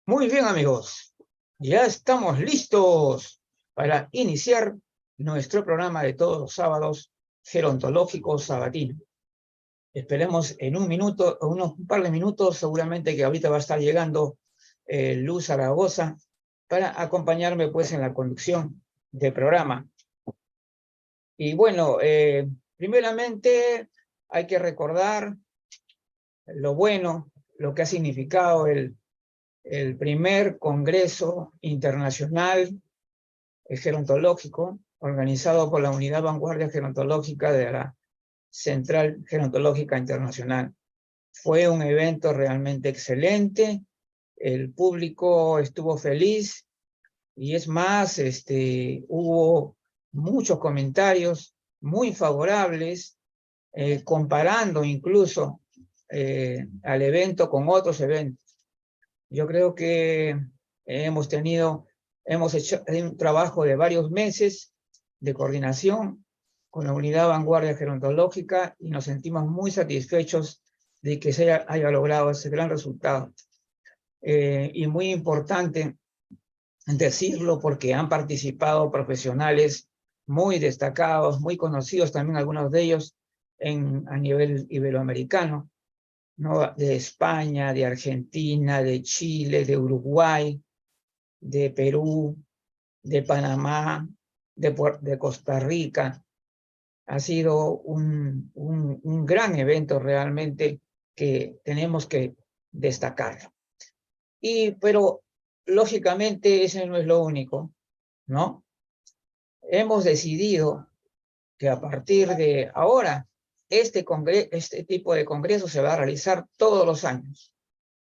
Muy bien, amigos. Ya estamos listos para iniciar nuestro programa de todos los sábados gerontológico sabatino. Esperemos en un par de minutos, seguramente que ahorita va a estar llegando Luz Zaragoza para acompañarme pues en la conducción del programa. Y bueno, primeramente hay que recordar lo bueno, lo que ha significado el primer Congreso Internacional Gerontológico, organizado por la Unidad Vanguardia Gerontológica de la Central Gerontológica Internacional. Fue un evento realmente excelente, el público estuvo feliz y es más, hubo muchos comentarios muy favorables, comparando incluso al evento con otros eventos. Yo creo que hemos hecho un trabajo de varios meses de coordinación con la Unidad Vanguardia Gerontológica y nos sentimos muy satisfechos de que se haya logrado ese gran resultado. Y muy importante decirlo porque han participado profesionales muy destacados, muy conocidos también algunos de ellos a nivel iberoamericano, ¿no? De España, de Argentina, de Chile, de Uruguay, de Perú, de Panamá, de Costa Rica. Ha sido un gran evento realmente que tenemos que destacar. Pero lógicamente ese no es lo único, ¿no? Hemos decidido que a partir de ahora este tipo de congreso se va a realizar todos los años.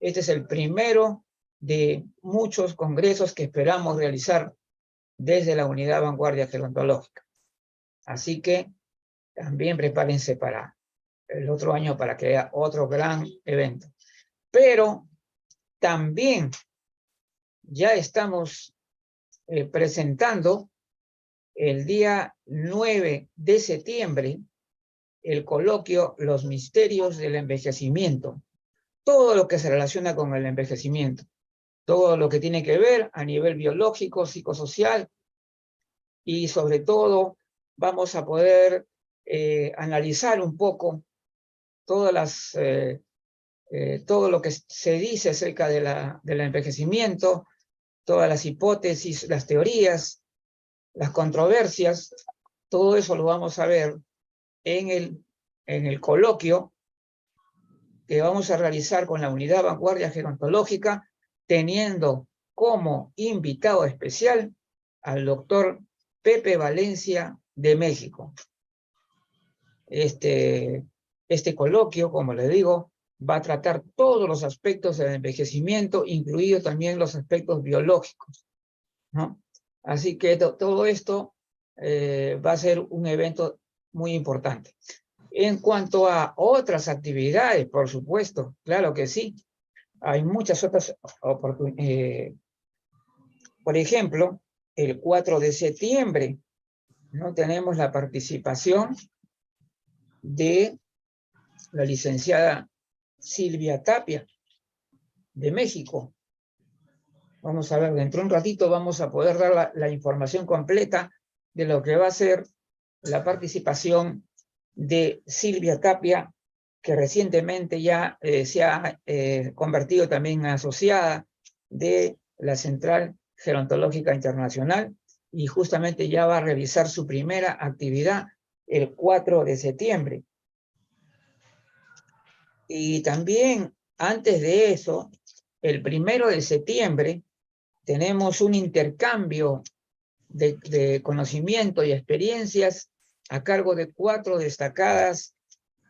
Este es el primero de muchos congresos que esperamos realizar desde la Unidad Vanguardia Gerontológica. Así que también prepárense para el otro año para que haya otro gran evento. Pero también ya estamos presentando el día 9 de septiembre el coloquio Los misterios del envejecimiento. Todo lo que se relaciona con el envejecimiento. Todo lo que tiene que ver a nivel biológico, psicosocial, y sobre todo vamos a poder analizar un poco todas todo lo que se dice acerca del envejecimiento, todas las hipótesis, las teorías, las controversias, todo eso lo vamos a ver en el coloquio que vamos a realizar con la Unidad Vanguardia Gerontológica, teniendo como invitado especial al doctor Pepe Valencia de México. Este coloquio, como les digo, va a tratar todos los aspectos del envejecimiento, incluidos también los aspectos biológicos, ¿no? Así que todo esto va a ser un evento muy importante. En cuanto a otras actividades, por supuesto, claro que sí, hay muchas otras oportunidades. Por ejemplo, el 4 de septiembre, ¿no? Tenemos la participación de la licenciada Silvia Tapia, de México. Vamos a ver, dentro de un ratito vamos a poder dar la información completa de lo que va a ser la participación de Silvia Tapia, que recientemente ya se ha convertido también en asociada de la Central Gerontológica Internacional y justamente ya va a realizar su primera actividad el 4 de septiembre. Y también antes de eso, el 1 de septiembre, tenemos un intercambio de conocimiento y experiencias a cargo de 4 destacadas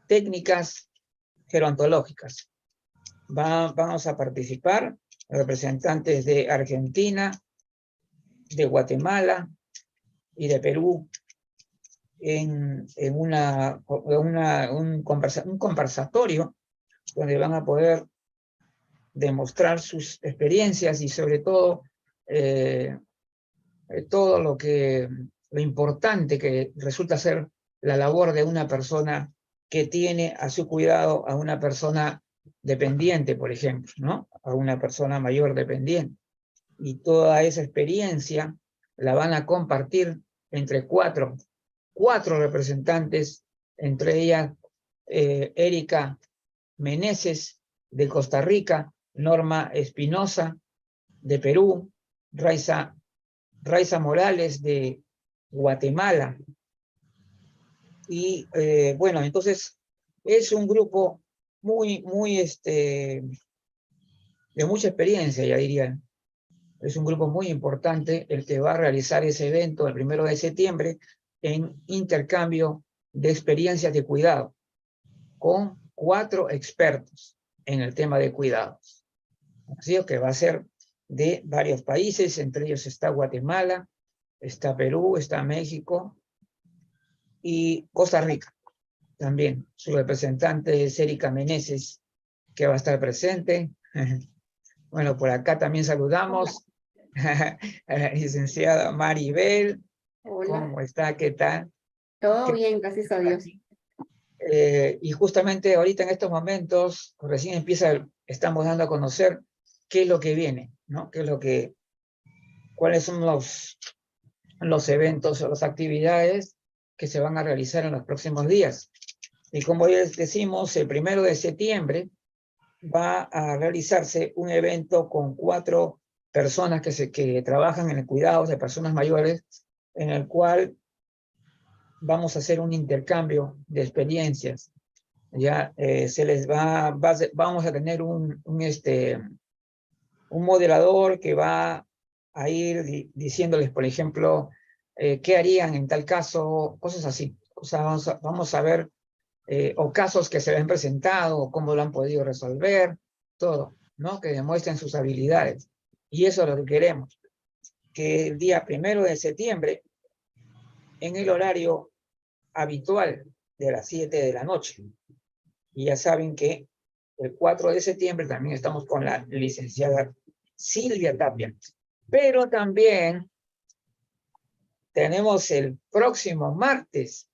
técnicas gerontológicas. Vamos a participar representantes de Argentina, de Guatemala y de Perú en un conversatorio donde van a poder demostrar sus experiencias y sobre todo todo lo importante que resulta ser la labor de una persona que tiene a su cuidado a una persona dependiente, por ejemplo, ¿no? A una persona mayor dependiente. Y toda esa experiencia la van a compartir entre cuatro representantes, entre ellas Erika Meneses de Costa Rica, Norma Espinosa de Perú, Raiza Morales de Guatemala. Y bueno, entonces es un grupo muy de mucha experiencia, ya diría. Es un grupo muy importante el que va a realizar ese evento el 1 de septiembre en intercambio de experiencias de cuidado con 4 expertos en el tema de cuidados. Así que va a ser de varios países, entre ellos está Guatemala, está Perú, está México y Costa Rica también. Su representante es Erika Meneses, que va a estar presente. Bueno, por acá también saludamos a la licenciada Maribel. Hola. ¿Cómo está? ¿Qué tal? Todo bien, gracias a Dios. Y justamente ahorita en estos momentos, recién estamos dando a conocer qué es lo que viene, ¿no? Cuáles son los eventos o las actividades que se van a realizar en los próximos días. Y como ya les decimos, el 1 de septiembre va a realizarse un evento con 4 personas que trabajan en el cuidado de personas mayores, en el cual vamos a hacer un intercambio de experiencias. Ya vamos a tener un moderador que va a ir diciéndoles, por ejemplo, qué harían en tal caso, cosas así. O sea, vamos a ver o casos que se le han presentado, o cómo lo han podido resolver, todo, ¿no? Que demuestren sus habilidades. Y eso es lo que queremos, que el día 1 de septiembre, en el horario habitual de las 7 de la noche, y ya saben que el 4 de septiembre también estamos con la licenciada Silvia Tapia, pero también tenemos el próximo martes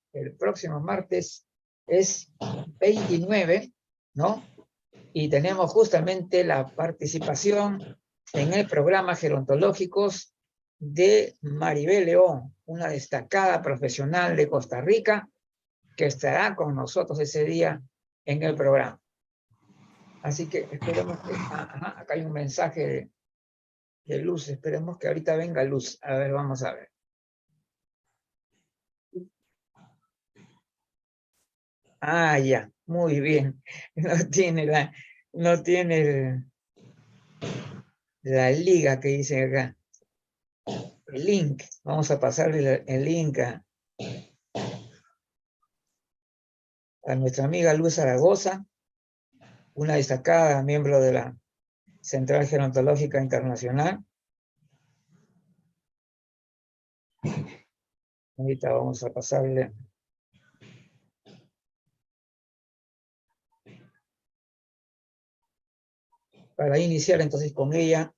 es 29, ¿no? Y tenemos justamente la participación en el programa Gerontológicos de Maribel León, una destacada profesional de Costa Rica que estará con nosotros ese día en el programa. Así que esperemos que... acá hay un mensaje de Luz, esperemos que ahorita venga Luz. A ver, vamos a ver. Ya, muy bien. No tiene la liga que dice acá. El link. Vamos a pasarle el link a nuestra amiga Luz Zaragoza, una destacada miembro de la Central Gerontológica Internacional. Ahorita vamos a pasarle. Para iniciar entonces con ella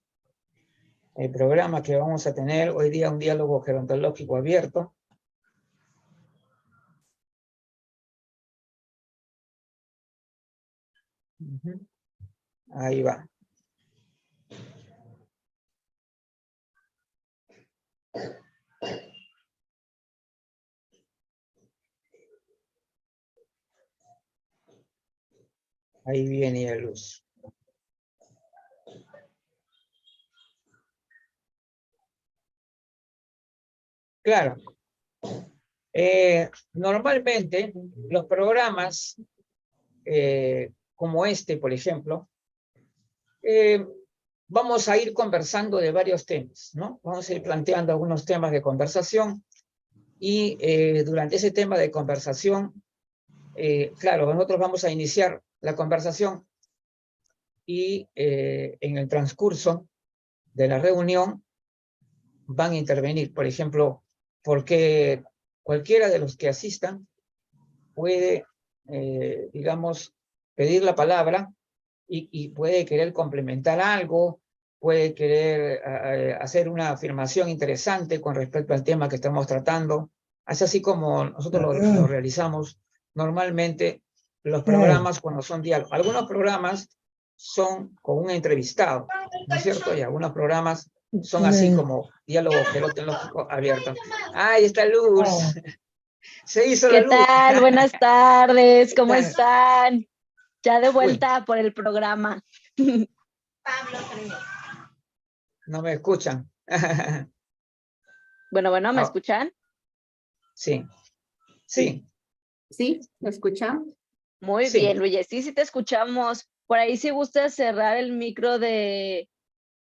el programa que vamos a tener hoy día, un diálogo gerontológico abierto. Ahí va. Ahí viene la luz. Claro. Normalmente los programas como este, por ejemplo, vamos a ir conversando de varios temas, ¿no? Vamos a ir planteando algunos temas de conversación y durante ese tema de conversación, claro, nosotros vamos a iniciar la conversación y en el transcurso de la reunión van a intervenir, por ejemplo, porque cualquiera de los que asistan puede, digamos, pedir la palabra y puede querer complementar algo, puede querer hacer una afirmación interesante con respecto al tema que estamos tratando. Es así como nosotros lo realizamos normalmente los programas cuando son diálogos. Algunos programas son con un entrevistado, ¿no es cierto? Y algunos programas son así como diálogo gerontológico abierto. ¡Ahí está Luz! Se hizo la ¿Qué luz. tal? Buenas tardes, ¿cómo tal? están? Ya de Uy, vuelta por el programa. no me escuchan. Bueno, ¿me Ah, escuchan? sí, sí, ¿Sí? ¿Lo escuchamos? Muy sí. bien, Luis. Sí te escuchamos. Por ahí si gusta cerrar el micro de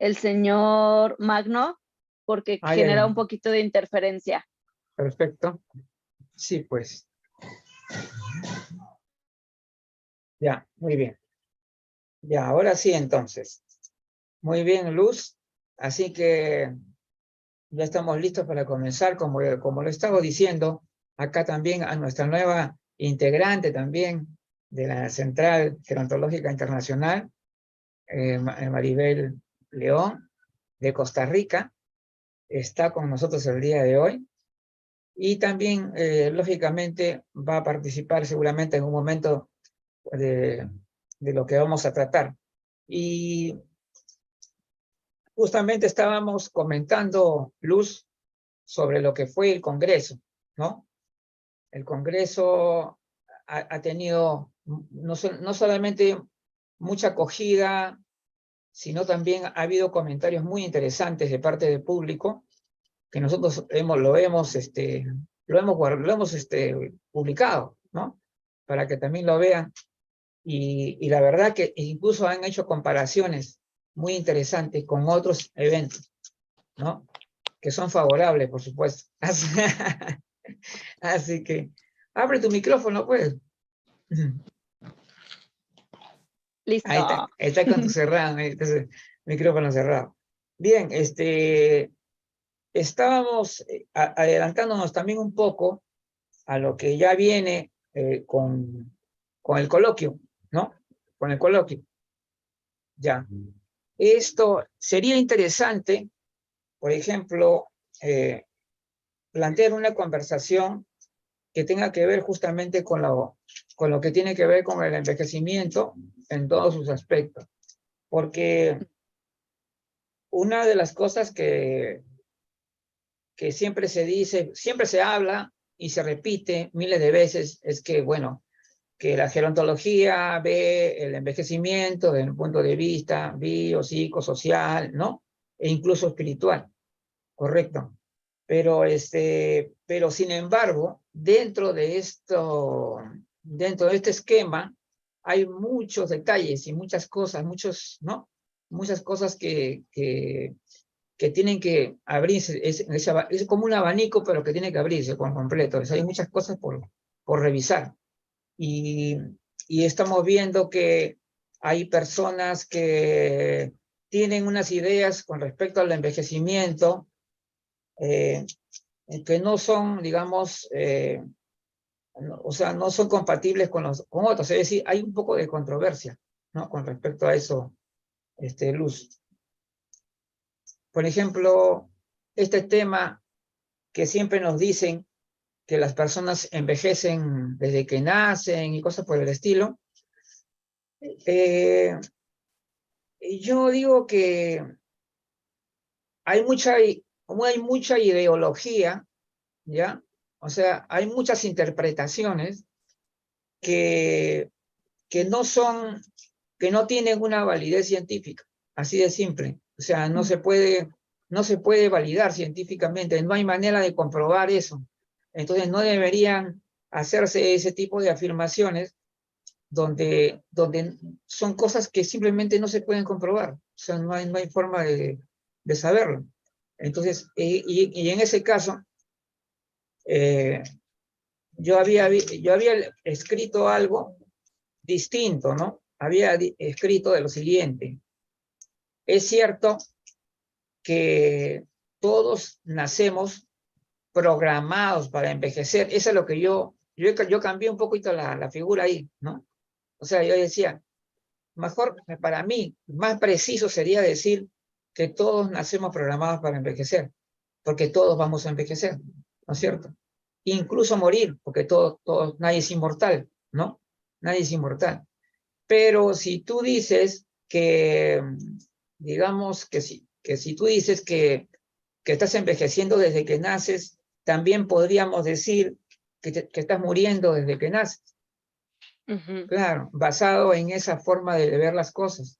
el señor Magno, porque Ay, ay, genera un poquito de interferencia. perfecto. Sí, pues. Ya, muy bien. Ya, ahora sí, entonces. Muy bien, Luz. Así que ya estamos listos para comenzar. Como lo estaba diciendo, acá también a nuestra nueva integrante también de la Central Gerontológica Internacional, Maribel León, de Costa Rica, está con nosotros el día de hoy. Y también, lógicamente, va a participar seguramente en un momento de lo que vamos a tratar. Y justamente estábamos comentando, Luz, sobre lo que fue el Congreso, ¿no? El Congreso ha tenido no solamente mucha acogida, sino también ha habido comentarios muy interesantes de parte del público, que nosotros lo hemos publicado, ¿no? Para que también lo vean. Y la verdad que incluso han hecho comparaciones muy interesantes con otros eventos, ¿no? Que son favorables, por supuesto. Así que, abre tu micrófono, pues. Ahí Listo. está con tu cerrado, entonces, micrófono cerrado. Bien, estábamos adelantándonos también un poco a lo que ya viene con el coloquio, ¿no? Con el coloquio. Ya. Esto sería interesante, por ejemplo, plantear una conversación que tenga que ver justamente con lo que tiene que ver con el envejecimiento en todos sus aspectos. Porque una de las cosas que siempre se dice, siempre se habla y se repite miles de veces es que, bueno, que la gerontología ve el envejecimiento desde un punto de vista biopsicosocial, ¿no? E incluso espiritual, correcto. Pero sin embargo, dentro de este esquema, hay muchos detalles y muchas cosas, ¿no? Muchas cosas que tienen que abrirse, es como un abanico, pero que tiene que abrirse por completo. O sea, hay muchas cosas por revisar. Y, y estamos viendo que hay personas que tienen unas ideas con respecto al envejecimiento eh, que no son, digamos, o sea, no son compatibles con otros. Es decir, hay un poco de controversia, ¿no? Con respecto a eso, Luz. Por ejemplo, este tema que siempre nos dicen que las personas envejecen desde que nacen y cosas por el estilo. Yo digo que hay mucha ideología, ¿ya? O sea, hay muchas interpretaciones que, que no son, que no tienen una validez científica, así de simple. O sea, no se puede validar científicamente, no hay manera de comprobar eso. Entonces no deberían hacerse ese tipo de afirmaciones donde son cosas que simplemente no se pueden comprobar. O sea, no hay forma de saberlo. Entonces, y en ese caso, eh, yo había escrito algo distinto, ¿no? Había escrito de lo siguiente. Es cierto que todos nacemos programados para envejecer. Eso es lo que yo cambié un poquito la figura ahí, ¿no? O sea, yo decía, mejor para mí, más preciso sería decir que todos nacemos programados para envejecer, porque todos vamos a envejecer, ¿no es cierto? Incluso morir, porque nadie es inmortal, ¿no? Nadie es inmortal. Pero si tú dices que, digamos, que si tú dices que estás envejeciendo desde que naces, también podríamos decir que estás muriendo desde que naces. Claro, basado en esa forma de ver las cosas.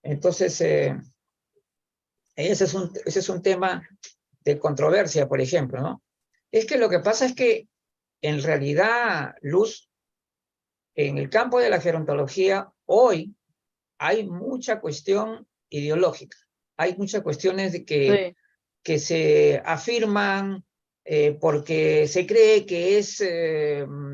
Entonces, ese es un tema de controversia, por ejemplo, ¿no? Es que lo que pasa es que, en realidad, Luz, en el campo de la gerontología, hoy hay mucha cuestión ideológica. Hay muchas cuestiones de que se afirman porque se cree que es,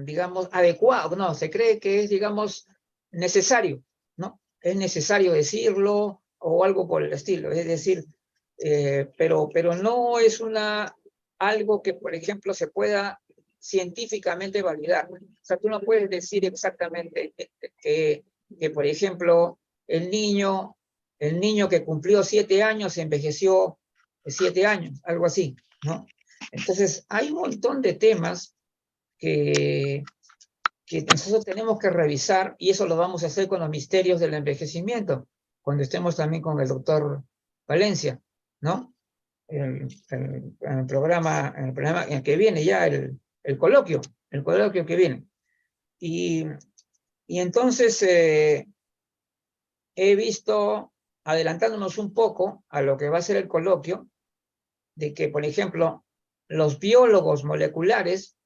digamos, adecuado, no, se cree que es, digamos, necesario, ¿no? Es necesario decirlo o algo por el estilo, es decir, pero no es algo que, por ejemplo, se pueda científicamente validar. O sea, tú no puedes decir exactamente que por ejemplo, el niño que cumplió 7 años envejeció 7 años, algo así, ¿no? Entonces, hay un montón de temas que nosotros tenemos que revisar, y eso lo vamos a hacer con los misterios del envejecimiento, cuando estemos también con el doctor Valencia, ¿no? En el programa en el que viene ya el coloquio que viene. Y entonces he visto, adelantándonos un poco a lo que va a ser el coloquio, de que, por ejemplo, los biólogos moleculares,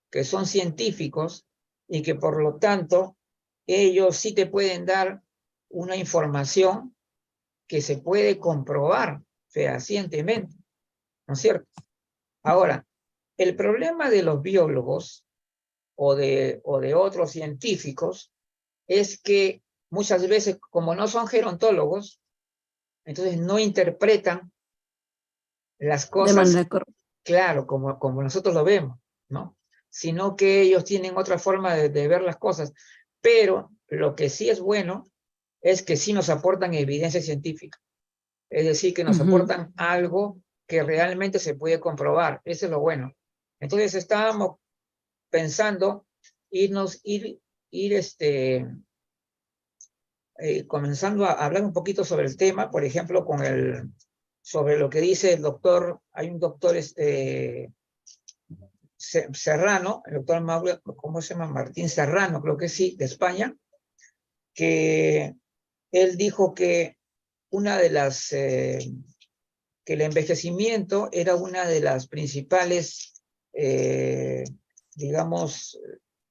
que son científicos y que por lo tanto ellos sí te pueden dar una información que se puede comprobar fehacientemente, ¿no es cierto? Ahora, el problema de los biólogos o de otros científicos es que muchas veces, como no son gerontólogos, entonces no interpretan las De cosas, manera correcta. claro, como nosotros lo vemos, ¿no? Sino que ellos tienen otra forma de ver las cosas. Pero lo que sí es bueno es que sí nos aportan evidencia científica. Es decir, que nos aportan algo que realmente se puede comprobar. Eso es lo bueno. Entonces estábamos pensando ir comenzando a hablar un poquito sobre el tema, por ejemplo, sobre lo que dice el doctor, hay un doctor Serrano, el doctor Mauro, ¿cómo se llama? Martín Serrano, creo que sí, de España, que él dijo que que el envejecimiento era una de las principales, digamos,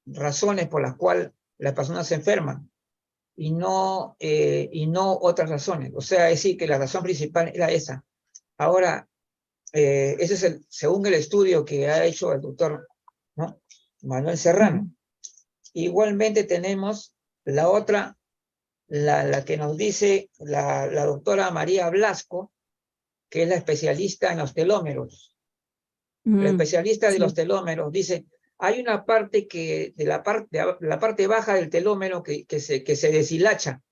razones por las cuales las personas se enferman, y no otras razones. O sea, es decir, que la razón principal era esa. Ahora, ese es según el estudio que ha hecho el doctor, ¿no? Manuel Serrano. Igualmente tenemos la otra, la que nos dice la doctora María Blasco, que es la especialista en los telómeros. La especialista de los telómeros dice, hay una parte de la parte baja del telómero que se deshilacha.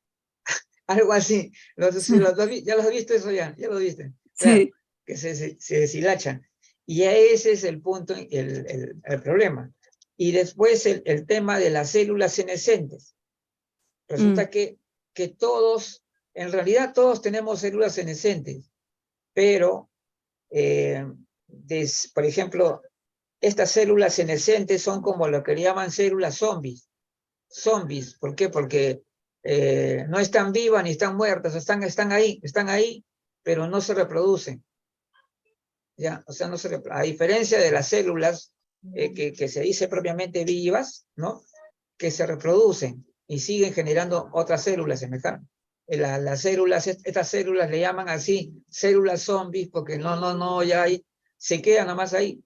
Algo así. ¿Ya los has visto eso ya? ¿Ya lo viste? Claro, Sí. que se deshilachan. Y ese es el punto, el problema. Y después el tema de las células senescentes. Resulta que todos, en realidad todos tenemos células senescentes, pero, por ejemplo, estas células senescentes son como lo que llaman células zombies. Zombies, ¿por qué? Porque no están vivas ni están muertas, están ahí, pero no se reproducen. ¿Ya? O sea, a diferencia de las células que se dice propiamente vivas, ¿no? Que se reproducen y siguen generando otras células semejantes. Estas células le llaman así, células zombies, porque ya se quedan nomás ahí,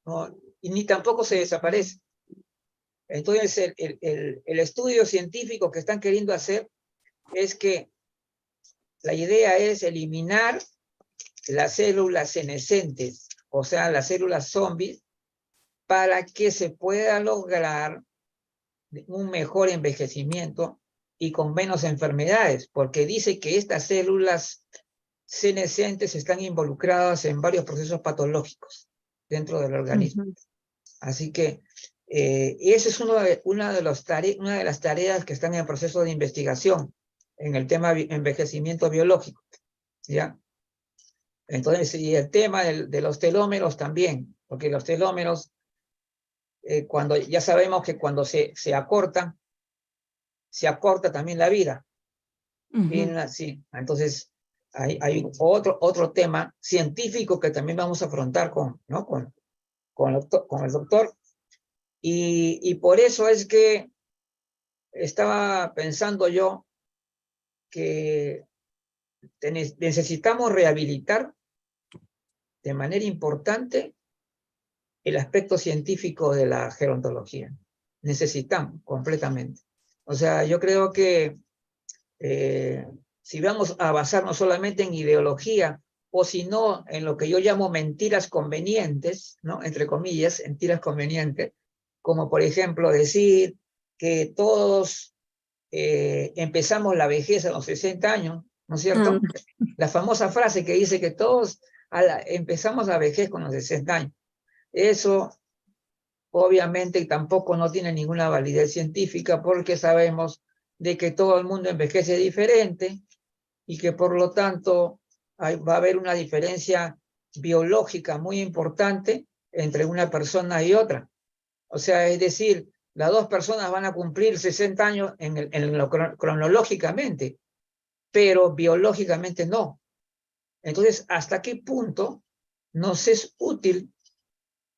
¿no? Y ni tampoco se desaparece. Entonces, el estudio científico que están queriendo hacer es que la idea es eliminar las células senescentes, o sea, las células zombies, para que se pueda lograr un mejor envejecimiento y con menos enfermedades, porque dice que estas células senescentes están involucradas en varios procesos patológicos dentro del organismo. Así que Y esa es una de las tareas que están en proceso de investigación en el tema envejecimiento biológico, ¿ya? Entonces, y el tema de los telómeros también, porque los telómeros, cuando ya sabemos que cuando se acorta también la vida. Sí. Entonces, hay otro tema científico que también vamos a afrontar con el doctor. Y por eso es que estaba pensando yo que necesitamos rehabilitar de manera importante el aspecto científico de la gerontología. Necesitamos completamente. O sea, yo creo que si vamos a basarnos solamente en ideología, o si no, en lo que yo llamo mentiras convenientes, ¿no? Entre comillas, mentiras convenientes, como por ejemplo decir que todos empezamos la vejez a los 60 años, ¿no es cierto? La famosa frase que dice que todos empezamos la vejez con los 60 años. Eso obviamente tampoco no tiene ninguna validez científica, porque sabemos de que todo el mundo envejece diferente y que por lo tanto va a haber una diferencia biológica muy importante entre una persona y otra. O sea, es decir, las dos personas van a cumplir 60 años cronológicamente, pero biológicamente no. Entonces, ¿hasta qué punto nos es útil,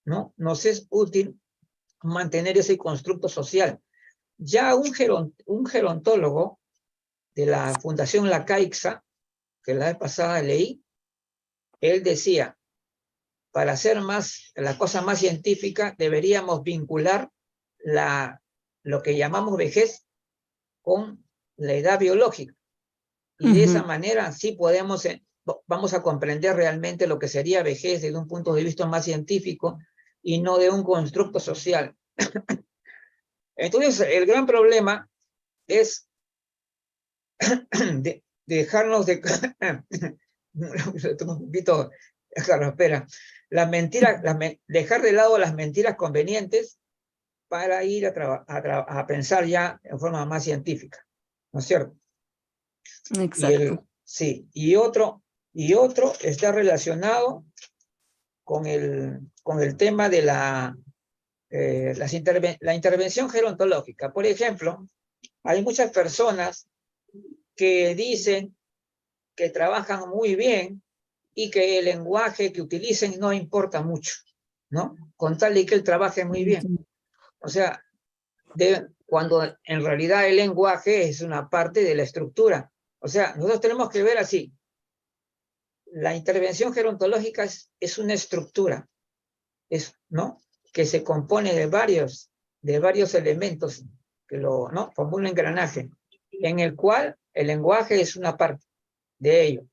¿no? Nos es útil mantener ese constructo social? Ya un gerontólogo de la Fundación La Caixa, que la vez pasada leí, él decía, para hacer la cosa más científica, deberíamos vincular lo que llamamos vejez con la edad biológica. Y de esa manera sí vamos a comprender realmente lo que sería vejez desde un punto de vista más científico y no de un constructo social. Entonces, el gran problema es dejarnos de... un poquito, claro, espera. Dejar de lado las mentiras convenientes para ir a pensar ya en forma más científica, ¿no es cierto? Exacto. Sí, y otro está relacionado con el tema de la intervención gerontológica. Por ejemplo, hay muchas personas que dicen que trabajan muy bien y que el lenguaje que utilicen no importa mucho, ¿no? Con tal de que él trabaje muy bien. O sea, cuando en realidad el lenguaje es una parte de la estructura. O sea, nosotros tenemos que ver así. La intervención gerontológica es una estructura, ¿no? Que se compone de varios elementos que ¿no? Como un engranaje, en el cual el lenguaje es una parte de ello,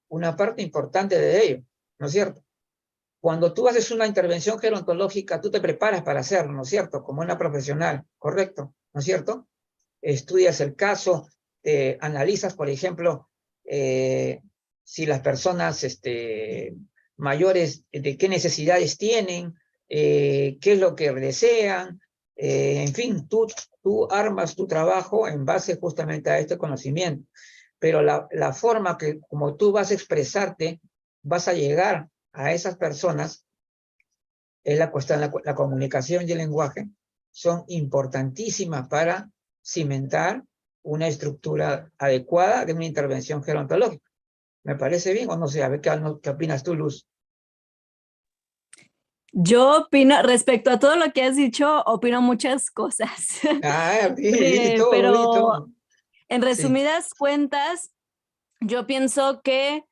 una parte importante de ello, ¿no es cierto? Cuando tú haces una intervención gerontológica, tú te preparas para hacerlo, ¿no es cierto? Como una profesional, ¿correcto? ¿No es cierto? Estudias el caso, analizas, por ejemplo, si las personas mayores, de qué necesidades tienen, qué es lo que desean, en fin, tú armas tu trabajo en base justamente a este conocimiento. Pero la forma que, como tú vas a expresarte, vas a llegar a esas personas, es la cuestión, la comunicación y el lenguaje son importantísimas para cimentar una estructura adecuada de una intervención gerontológica. ¿Me parece bien o no sé? A ver, ¿qué opinas tú, Luz? Yo opino, respecto a todo lo que has dicho, opino muchas cosas. Pero en resumidas cuentas, yo pienso que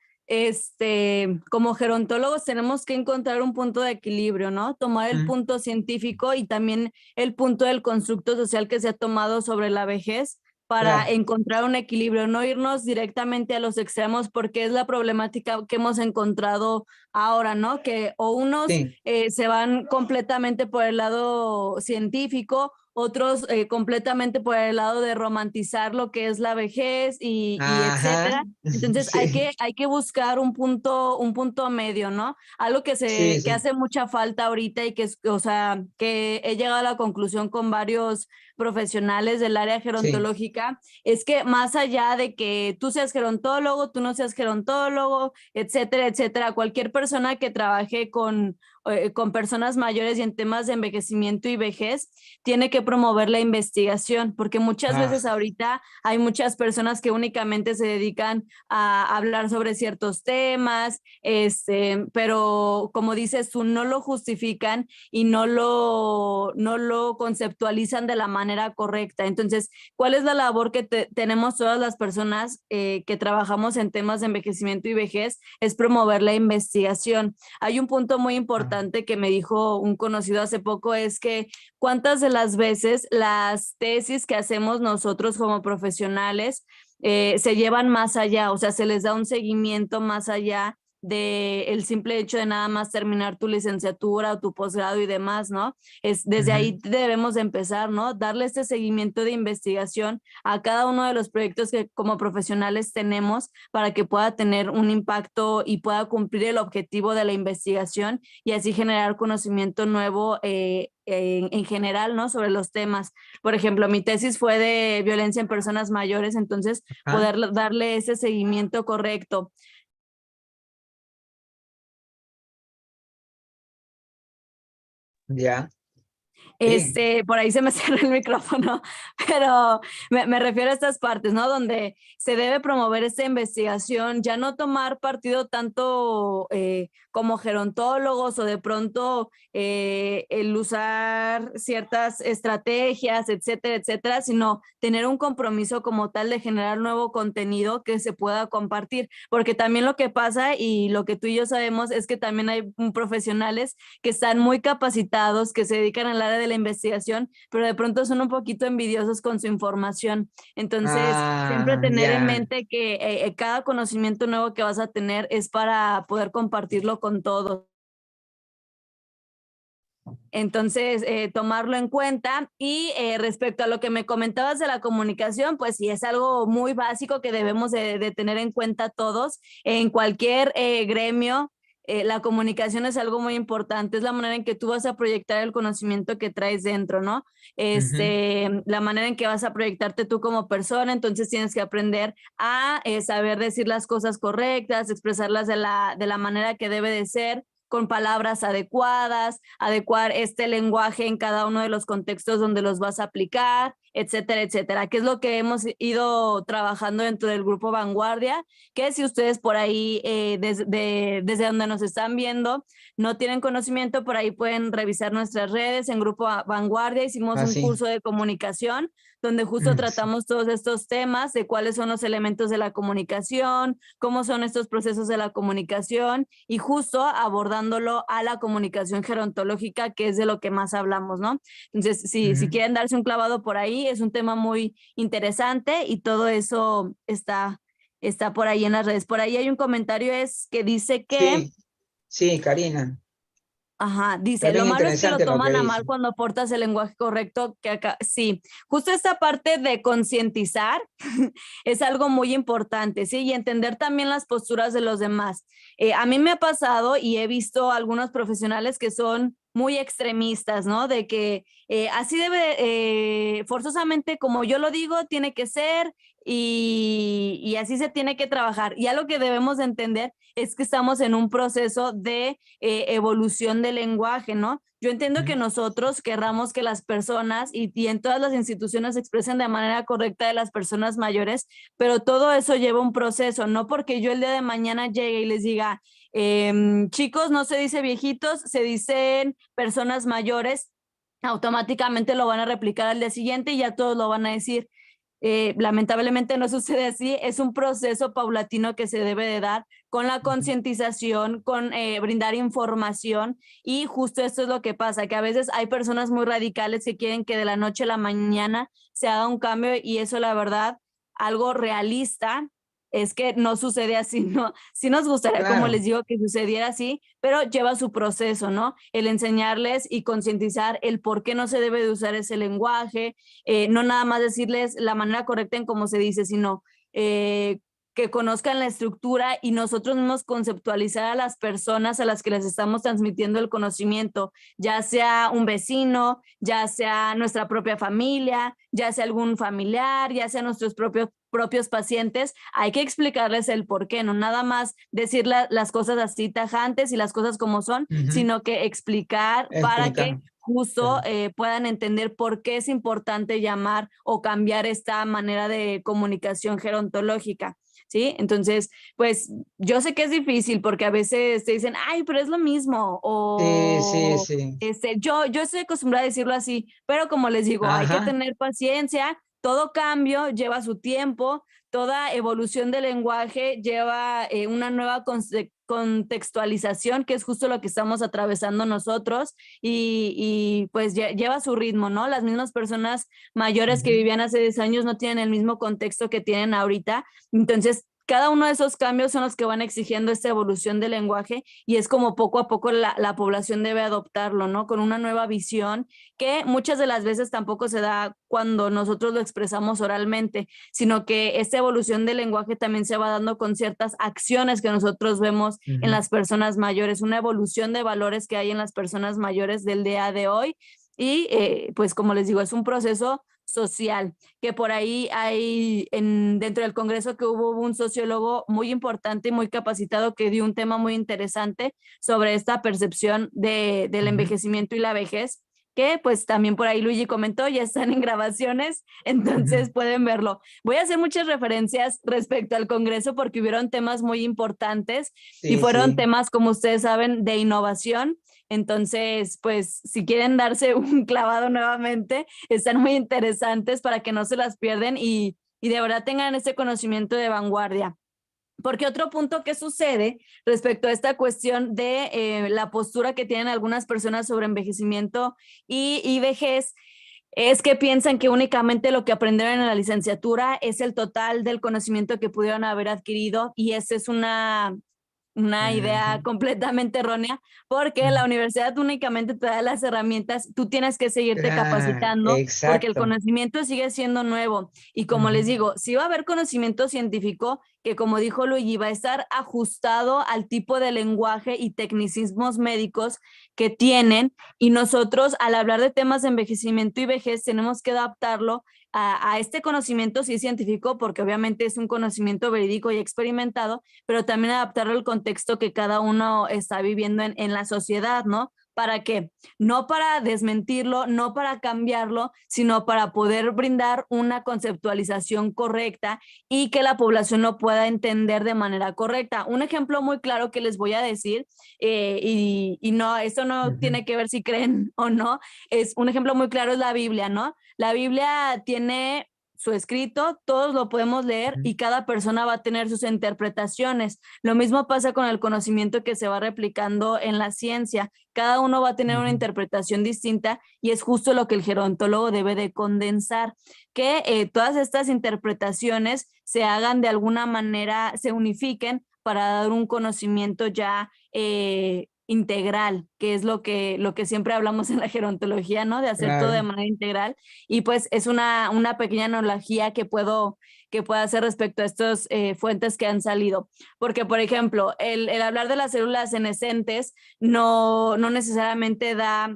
como gerontólogos tenemos que encontrar un punto de equilibrio, ¿no? Tomar el punto científico y también el punto del constructo social que se ha tomado sobre la vejez para encontrar un equilibrio, no irnos directamente a los extremos, porque es la problemática que hemos encontrado ahora, ¿no? Que o unos se van completamente por el lado científico otros completamente por el lado de romantizar lo que es la vejez y etcétera. Entonces sí. hay que buscar un punto medio, ¿no? Algo que Sí, que sí. hace mucha falta ahorita y o sea, que he llegado a la conclusión con varios profesionales del área Sí. gerontológica, es que más allá de que tú seas gerontólogo, tú no seas gerontólogo, etcétera, etcétera, cualquier persona que trabaje con personas mayores y en temas de envejecimiento y vejez, tiene que promover la investigación, porque muchas Ah, veces ahorita hay muchas personas que únicamente se dedican a hablar sobre ciertos temas, pero como dices tú, no lo justifican y no lo conceptualizan de la manera correcta. Entonces, ¿cuál es la labor que tenemos todas las personas que trabajamos en temas de envejecimiento y vejez? Es promover la investigación. Hay un punto muy importante que me dijo un conocido hace poco, es que cuántas de las veces las tesis que hacemos nosotros como profesionales se llevan más allá, o sea, se les da un seguimiento más allá de el simple hecho de nada más terminar tu licenciatura o tu posgrado y demás, ¿no? Desde ahí debemos de empezar, ¿no? Darle este seguimiento de investigación a cada uno de los proyectos que como profesionales tenemos para que pueda tener un impacto y pueda cumplir el objetivo de la investigación y así generar conocimiento nuevo en general, ¿no? Sobre los temas. Por ejemplo, mi tesis fue de violencia en personas mayores, entonces ah, poder darle ese seguimiento correcto. ya. Sí. Por ahí se me cerró el micrófono, pero me refiero a estas partes, ¿no? Donde se debe promover esta investigación, ya no tomar partido tanto como gerontólogos o de pronto el usar ciertas estrategias, etcétera, etcétera, sino tener un compromiso como tal de generar nuevo contenido que se pueda compartir, porque también lo que pasa y lo que tú y yo sabemos es que también hay profesionales que están muy capacitados, que se dedican al área de la investigación, pero de pronto son un poquito envidiosos con su información. Entonces, siempre Ah, tener en ya. mente que cada conocimiento nuevo que vas a tener es para poder compartirlo con todos. Entonces, tomarlo en cuenta. Y respecto a lo que me comentabas de la comunicación, pues sí, es algo muy básico que debemos de tener en cuenta todos en cualquier gremio. La comunicación es algo muy importante, es la manera en que tú vas a proyectar el conocimiento que traes dentro, ¿no? Ujú. La manera en que vas a proyectarte tú como persona, entonces tienes que aprender a saber decir las cosas correctas, expresarlas de la manera que debe de ser, con palabras adecuadas, adecuar este lenguaje en cada uno de los contextos donde los vas a aplicar, etcétera, etcétera, que es lo que hemos ido trabajando dentro del grupo Vanguardia, que si ustedes por ahí, desde donde nos están viendo, no tienen conocimiento, por ahí pueden revisar nuestras redes. En Grupo Vanguardia hicimos Ah, un sí. curso de comunicación donde justo Sí. tratamos todos estos temas de cuáles son los elementos de la comunicación, cómo son estos procesos de la comunicación y justo abordándolo a la comunicación gerontológica, que es de lo que más hablamos, ¿no? Entonces, si Ujú. quieren darse un clavado por ahí, es un tema muy interesante y todo eso está por ahí en las redes. Por ahí hay un comentario que dice que Sí, sí, Karina. ajá, Está dice, lo bien malo es que lo interesante lo que toman a mal dice. cuando aportas el lenguaje correcto, que acá, sí, justo esta parte de concientizar es algo muy importante, ¿sí? Y entender también las posturas de los demás. A mí me ha pasado y he visto algunos profesionales que son muy extremistas, ¿no? De que así debe, forzosamente como yo lo digo, tiene que ser y así se tiene que trabajar. Y algo que debemos de entender es que estamos en un proceso de evolución del lenguaje, ¿no? Yo entiendo que Ujú. nosotros querramos que las personas y en todas las instituciones se expresen de manera correcta de las personas mayores, pero todo eso lleva un proceso, no porque yo el día de mañana llegue y les diga, chicos, no se dice viejitos, se dicen personas mayores, automáticamente lo van a replicar al día siguiente y ya todos lo van a decir. Lamentablemente no sucede así, es un proceso paulatino que se debe de dar con la concientización, con brindar información y justo esto es lo que pasa, que a veces hay personas muy radicales que quieren que de la noche a la mañana se haga un cambio y eso la verdad, algo realista es que no sucede así, ¿no? Sí nos gustaría, como Claro. les digo, que sucediera así, pero lleva su proceso, ¿no? El enseñarles y concientizar el por qué no se debe de usar ese lenguaje, no nada más decirles la manera correcta en cómo se dice, sino que conozcan la estructura y nosotros mismos conceptualizar a las personas a las que les estamos transmitiendo el conocimiento, ya sea un vecino, ya sea nuestra propia familia, ya sea algún familiar, ya sea nuestros propios pacientes. Hay que explicarles el por qué, no nada más decir las cosas así tajantes y las cosas como son, sino que explicar para que Explicar. justo Claro. puedan entender por qué es importante llamar o cambiar esta manera de comunicación gerontológica. ¿Sí? Entonces, pues yo sé que es difícil porque a veces te dicen, ay, pero es lo mismo, Sí, sí, o sí. yo estoy acostumbrada a decirlo así, pero como les digo, hay que Ajá. tener paciencia, todo cambio lleva su tiempo, toda evolución del lenguaje lleva una nueva contextualización, que es justo lo que estamos atravesando nosotros, y pues lleva su ritmo, ¿no? Las mismas personas mayores que vivían hace 10 años no tienen el mismo contexto que tienen ahorita, entonces cada uno de esos cambios son los que van exigiendo esta evolución del lenguaje y es como poco a poco la población debe adoptarlo, ¿no? Con una nueva visión que muchas de las veces tampoco se da cuando nosotros lo expresamos oralmente, sino que esta evolución del lenguaje también se va dando con ciertas acciones que nosotros vemos en las personas mayores, una evolución de valores que hay en las personas mayores del día de hoy y pues como les digo, es un proceso social, que por ahí hay dentro del Congreso que hubo un sociólogo muy importante y muy capacitado que dio un tema muy interesante sobre esta percepción del envejecimiento y la vejez, que pues también por ahí Luigi comentó, ya están en grabaciones, entonces pueden verlo. Voy a hacer muchas referencias respecto al Congreso porque hubieron temas muy importantes y Sí, fueron sí. temas, como ustedes saben, de innovación. Entonces, pues si quieren darse un clavado nuevamente, están muy interesantes para que no se las pierden y de verdad tengan ese conocimiento de vanguardia. Porque otro punto que sucede respecto a esta cuestión de la postura que tienen algunas personas sobre envejecimiento y vejez es que piensan que únicamente lo que aprendieron en la licenciatura es el total del conocimiento que pudieron haber adquirido y esa es una idea Ujú. completamente errónea, porque la universidad únicamente te da las herramientas, tú tienes que seguirte Claro, capacitando porque el exacto. conocimiento sigue siendo nuevo. Y como les digo, sí va a haber conocimiento científico que, como dijo Luigi, va a estar ajustado al tipo de lenguaje y tecnicismos médicos que tienen. Y nosotros, al hablar de temas de envejecimiento y vejez, tenemos que adaptarlo a este conocimiento sí científico, porque obviamente es un conocimiento verídico y experimentado, pero también adaptarlo al contexto que cada uno está viviendo en la sociedad, ¿no? ¿Para qué? No para desmentirlo, no para cambiarlo, sino para poder brindar una conceptualización correcta y que la población lo pueda entender de manera correcta. Un ejemplo muy claro que les voy a decir, y no, esto no tiene que ver si creen o no, es un ejemplo muy claro es la Biblia, ¿no? La Biblia tiene su escrito, todos lo podemos leer y cada persona va a tener sus interpretaciones. Lo mismo pasa con el conocimiento que se va replicando en la ciencia. Cada uno va a tener una interpretación distinta y es justo lo que el gerontólogo debe de condensar, que todas estas interpretaciones se hagan de alguna manera, se unifiquen para dar un conocimiento ya integral, que es lo que siempre hablamos en la gerontología, ¿no? De hacer todo de Claro. manera integral. Y pues es una pequeña analogía que puedo hacer respecto a estas fuentes que han salido. Porque, por ejemplo, el hablar de las células senescentes no necesariamente da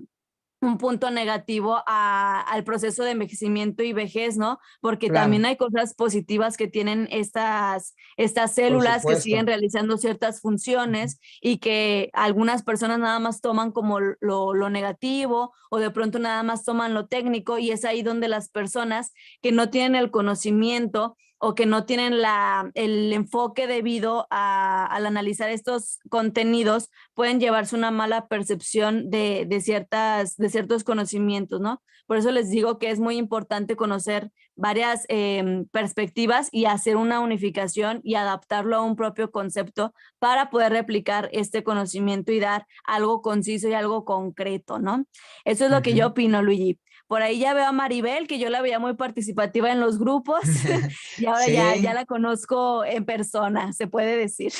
un punto negativo al proceso de envejecimiento y vejez, ¿no? Porque Claro, también hay cosas positivas que tienen estas por células que siguen supuesto. realizando ciertas funciones y que algunas personas nada más toman como lo negativo o de pronto nada más toman lo técnico y es ahí donde las personas que no tienen el conocimiento o que no tienen el enfoque debido al analizar estos contenidos, pueden llevarse una mala percepción de ciertos conocimientos, ¿no? Por eso les digo que es muy importante conocer varias perspectivas y hacer una unificación y adaptarlo a un propio concepto para poder replicar este conocimiento y dar algo conciso y algo concreto, ¿no? Eso es lo que yo opino, Luigi. Por ahí ya veo a Maribel, que yo la veía muy participativa en los grupos y ahora Sí, ya la conozco en persona, se puede decir,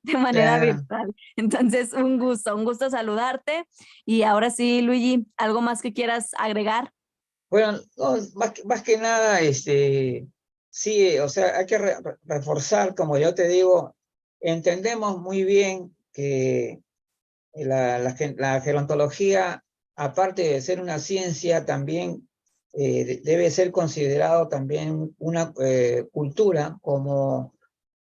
de manera claro. virtual. Entonces, un gusto saludarte. Y ahora sí, Luigi, ¿algo más que quieras agregar? Bueno, no, más que nada, sí, o sea, hay que reforzar, como yo te digo, entendemos muy bien que la gerontología, aparte de ser una ciencia, también debe ser considerado también una cultura, como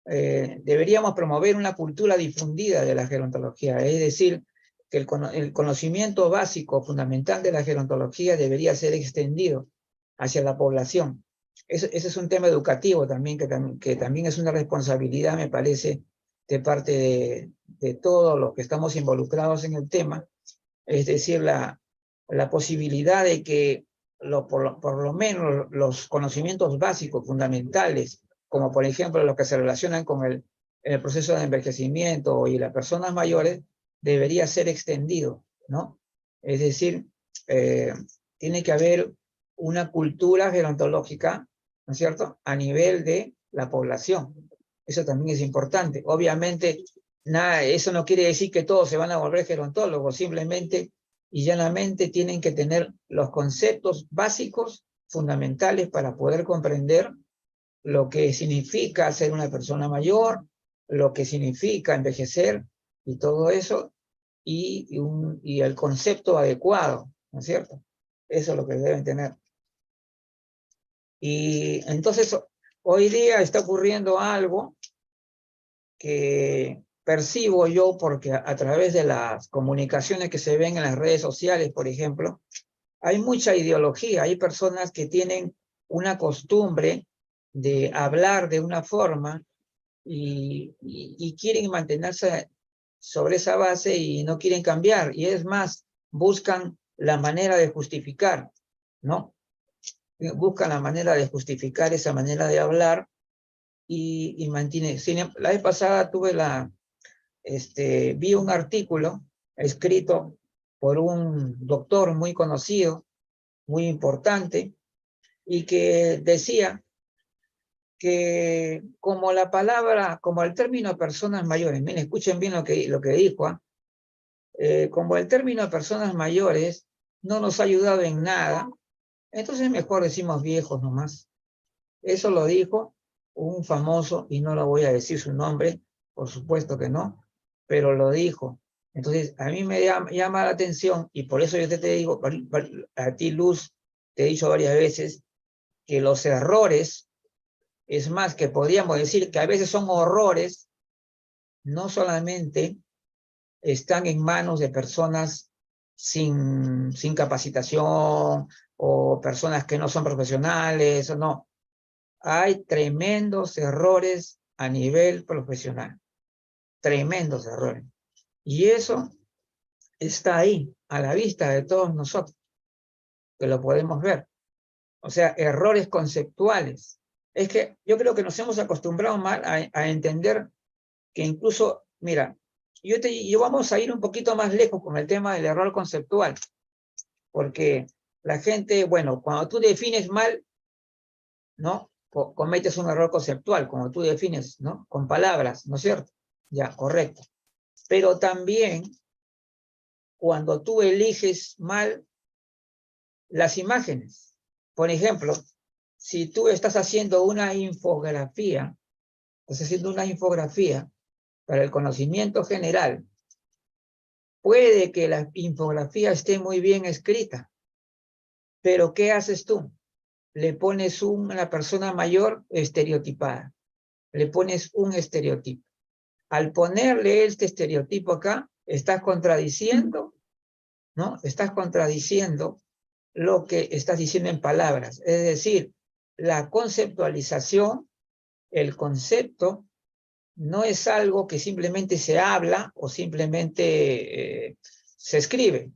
deberíamos promover una cultura difundida de la gerontología, es decir, que el conocimiento básico, fundamental de la gerontología debería ser extendido hacia la población. Ese es un tema educativo también, que también es una responsabilidad, me parece, de parte de todos los que estamos involucrados en el tema, es decir, la posibilidad de que por lo menos los conocimientos básicos, fundamentales, como por ejemplo los que se relacionan con el proceso de envejecimiento y las personas mayores, debería ser extendido, ¿no? Es decir, tiene que haber una cultura gerontológica, ¿no es cierto?, a nivel de la población. Eso también es importante. Obviamente, nada, eso no quiere decir que todos se van a volver gerontólogos, simplemente y llanamente tienen que tener los conceptos básicos, fundamentales, para poder comprender lo que significa ser una persona mayor, lo que significa envejecer y todo eso, y el concepto adecuado, ¿no es cierto? Eso es lo que deben tener. Y entonces, hoy día está ocurriendo algo que percibo yo, porque a través de las comunicaciones que se ven en las redes sociales, por ejemplo, hay mucha ideología, hay personas que tienen una costumbre de hablar de una forma y quieren mantenerse sobre esa base y no quieren cambiar, y es más, buscan la manera de justificar, ¿no? Buscan la manera de justificar esa manera de hablar y mantiene. La vez pasada vi un artículo escrito por un doctor muy conocido, muy importante, y que decía que como el término personas mayores, miren, escuchen bien lo que dijo, como el término personas mayores no nos ha ayudado en nada, entonces mejor decimos viejos nomás. Eso lo dijo un famoso, y no lo voy a decir su nombre, por supuesto que no, pero lo dijo. Entonces, a mí me llama la atención, y por eso yo te digo, a ti, Luz, te he dicho varias veces, que los errores, es más, que podríamos decir que a veces son horrores, no solamente están en manos de personas sin capacitación, o personas que no son profesionales, o no. Hay tremendos errores a nivel profesional, tremendos errores. Y eso está ahí, a la vista de todos nosotros, que lo podemos ver. O sea, errores conceptuales. Es que yo creo que nos hemos acostumbrado mal a entender que incluso, mira, yo vamos a ir un poquito más lejos con el tema del error conceptual, porque la gente, bueno, cuando tú defines mal, ¿no?, cometes un error conceptual, como tú defines, ¿no?, con palabras, ¿no es cierto? Ya, correcto. Pero también, cuando tú eliges mal las imágenes, por ejemplo, si tú estás haciendo una infografía, para el conocimiento general, puede que la infografía esté muy bien escrita, pero ¿qué haces tú? Le pones una persona mayor estereotipada, le pones un estereotipo. Al ponerle este estereotipo acá, estás contradiciendo, ¿no? Estás contradiciendo lo que estás diciendo en palabras. Es decir, la conceptualización, el concepto, no es algo que simplemente se habla o simplemente se escribe.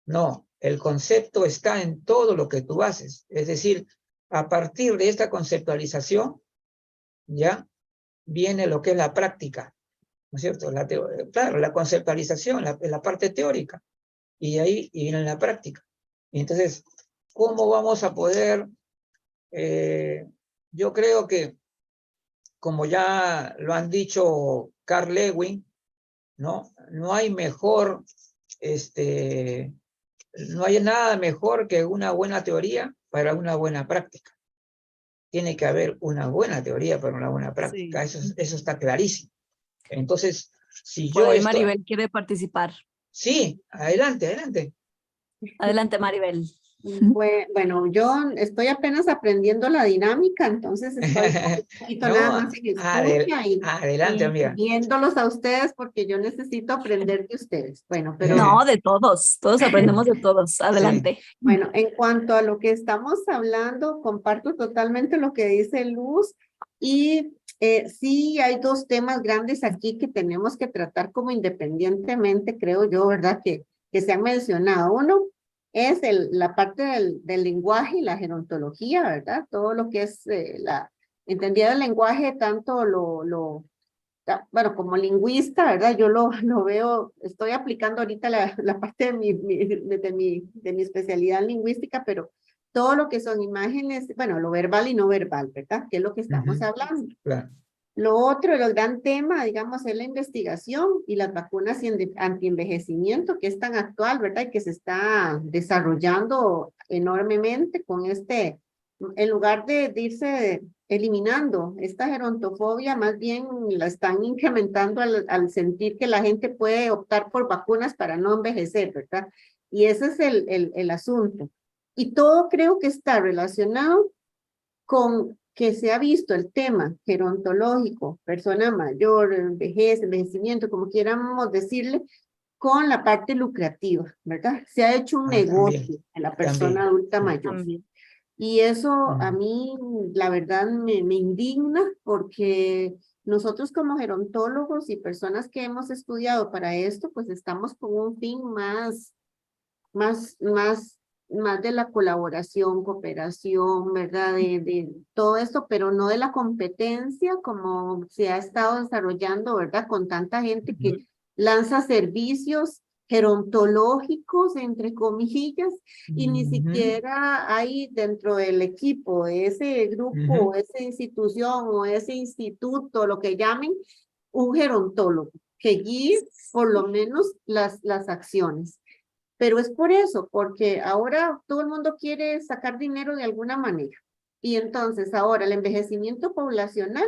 No, el concepto está en todo lo que tú haces. Es decir, a partir de esta conceptualización, ya viene lo que es la práctica, ¿no es cierto? Claro, la conceptualización, la parte teórica, y de ahí viene la práctica. Y entonces, ¿cómo vamos a poder? Yo creo que, como ya lo han dicho Carl Lewin, ¿no? No hay mejor, no hay nada mejor que una buena teoría para una buena práctica. Tiene que haber una buena teoría para una buena práctica, Sí. eso está clarísimo. Entonces, si Por yo ahí estoy... Maribel quiere participar. Sí, adelante, adelante. Adelante, Maribel. Bueno, yo estoy apenas aprendiendo la dinámica, entonces estoy un poquito nada No, más en escucha adelante, y amiga. viéndolos a ustedes porque yo necesito aprender de ustedes. Bueno, pero No, de todos aprendemos de todos. Sí. Adelante. bueno, en cuanto a lo que estamos hablando, comparto totalmente lo que dice Luz y sí hay dos temas grandes aquí que tenemos que tratar como independientemente, creo yo, ¿verdad? Que se han mencionado. Uno es la parte del lenguaje y la gerontología, ¿verdad? Todo lo que es entendido el lenguaje, tanto bueno, como lingüista, ¿verdad? Yo lo veo, estoy aplicando ahorita la parte de mi especialidad lingüística, pero todo lo que son imágenes, bueno, lo verbal y no verbal, ¿verdad? Que es lo que estamos hablando. Claro. Lo otro, el gran tema, digamos, es la investigación y las vacunas antienvejecimiento, que es tan actual, ¿verdad? Y que se está desarrollando enormemente con en lugar de irse eliminando esta gerontofobia, más bien la están incrementando al sentir que la gente puede optar por vacunas para no envejecer, ¿verdad? Y ese es el asunto. Y todo creo que está relacionado con que se ha visto el tema gerontológico, persona mayor, vejez, envejecimiento, como quieramos decirle, con la parte lucrativa, ¿verdad? Se ha hecho un negocio en la persona adulta mayor. También. Y eso a mí, la verdad, me indigna porque nosotros como gerontólogos y personas que hemos estudiado para esto, pues estamos con un fin más de la colaboración, cooperación, ¿verdad? De todo esto, pero no de la competencia como se ha estado desarrollando, ¿verdad? Con tanta gente que lanza servicios gerontológicos, entre comillas, y ni siquiera hay dentro del equipo, de ese grupo, o esa institución, o ese instituto, lo que llamen, un gerontólogo que guíe por lo menos las acciones. Pero es por eso, porque ahora todo el mundo quiere sacar dinero de alguna manera. Y entonces ahora el envejecimiento poblacional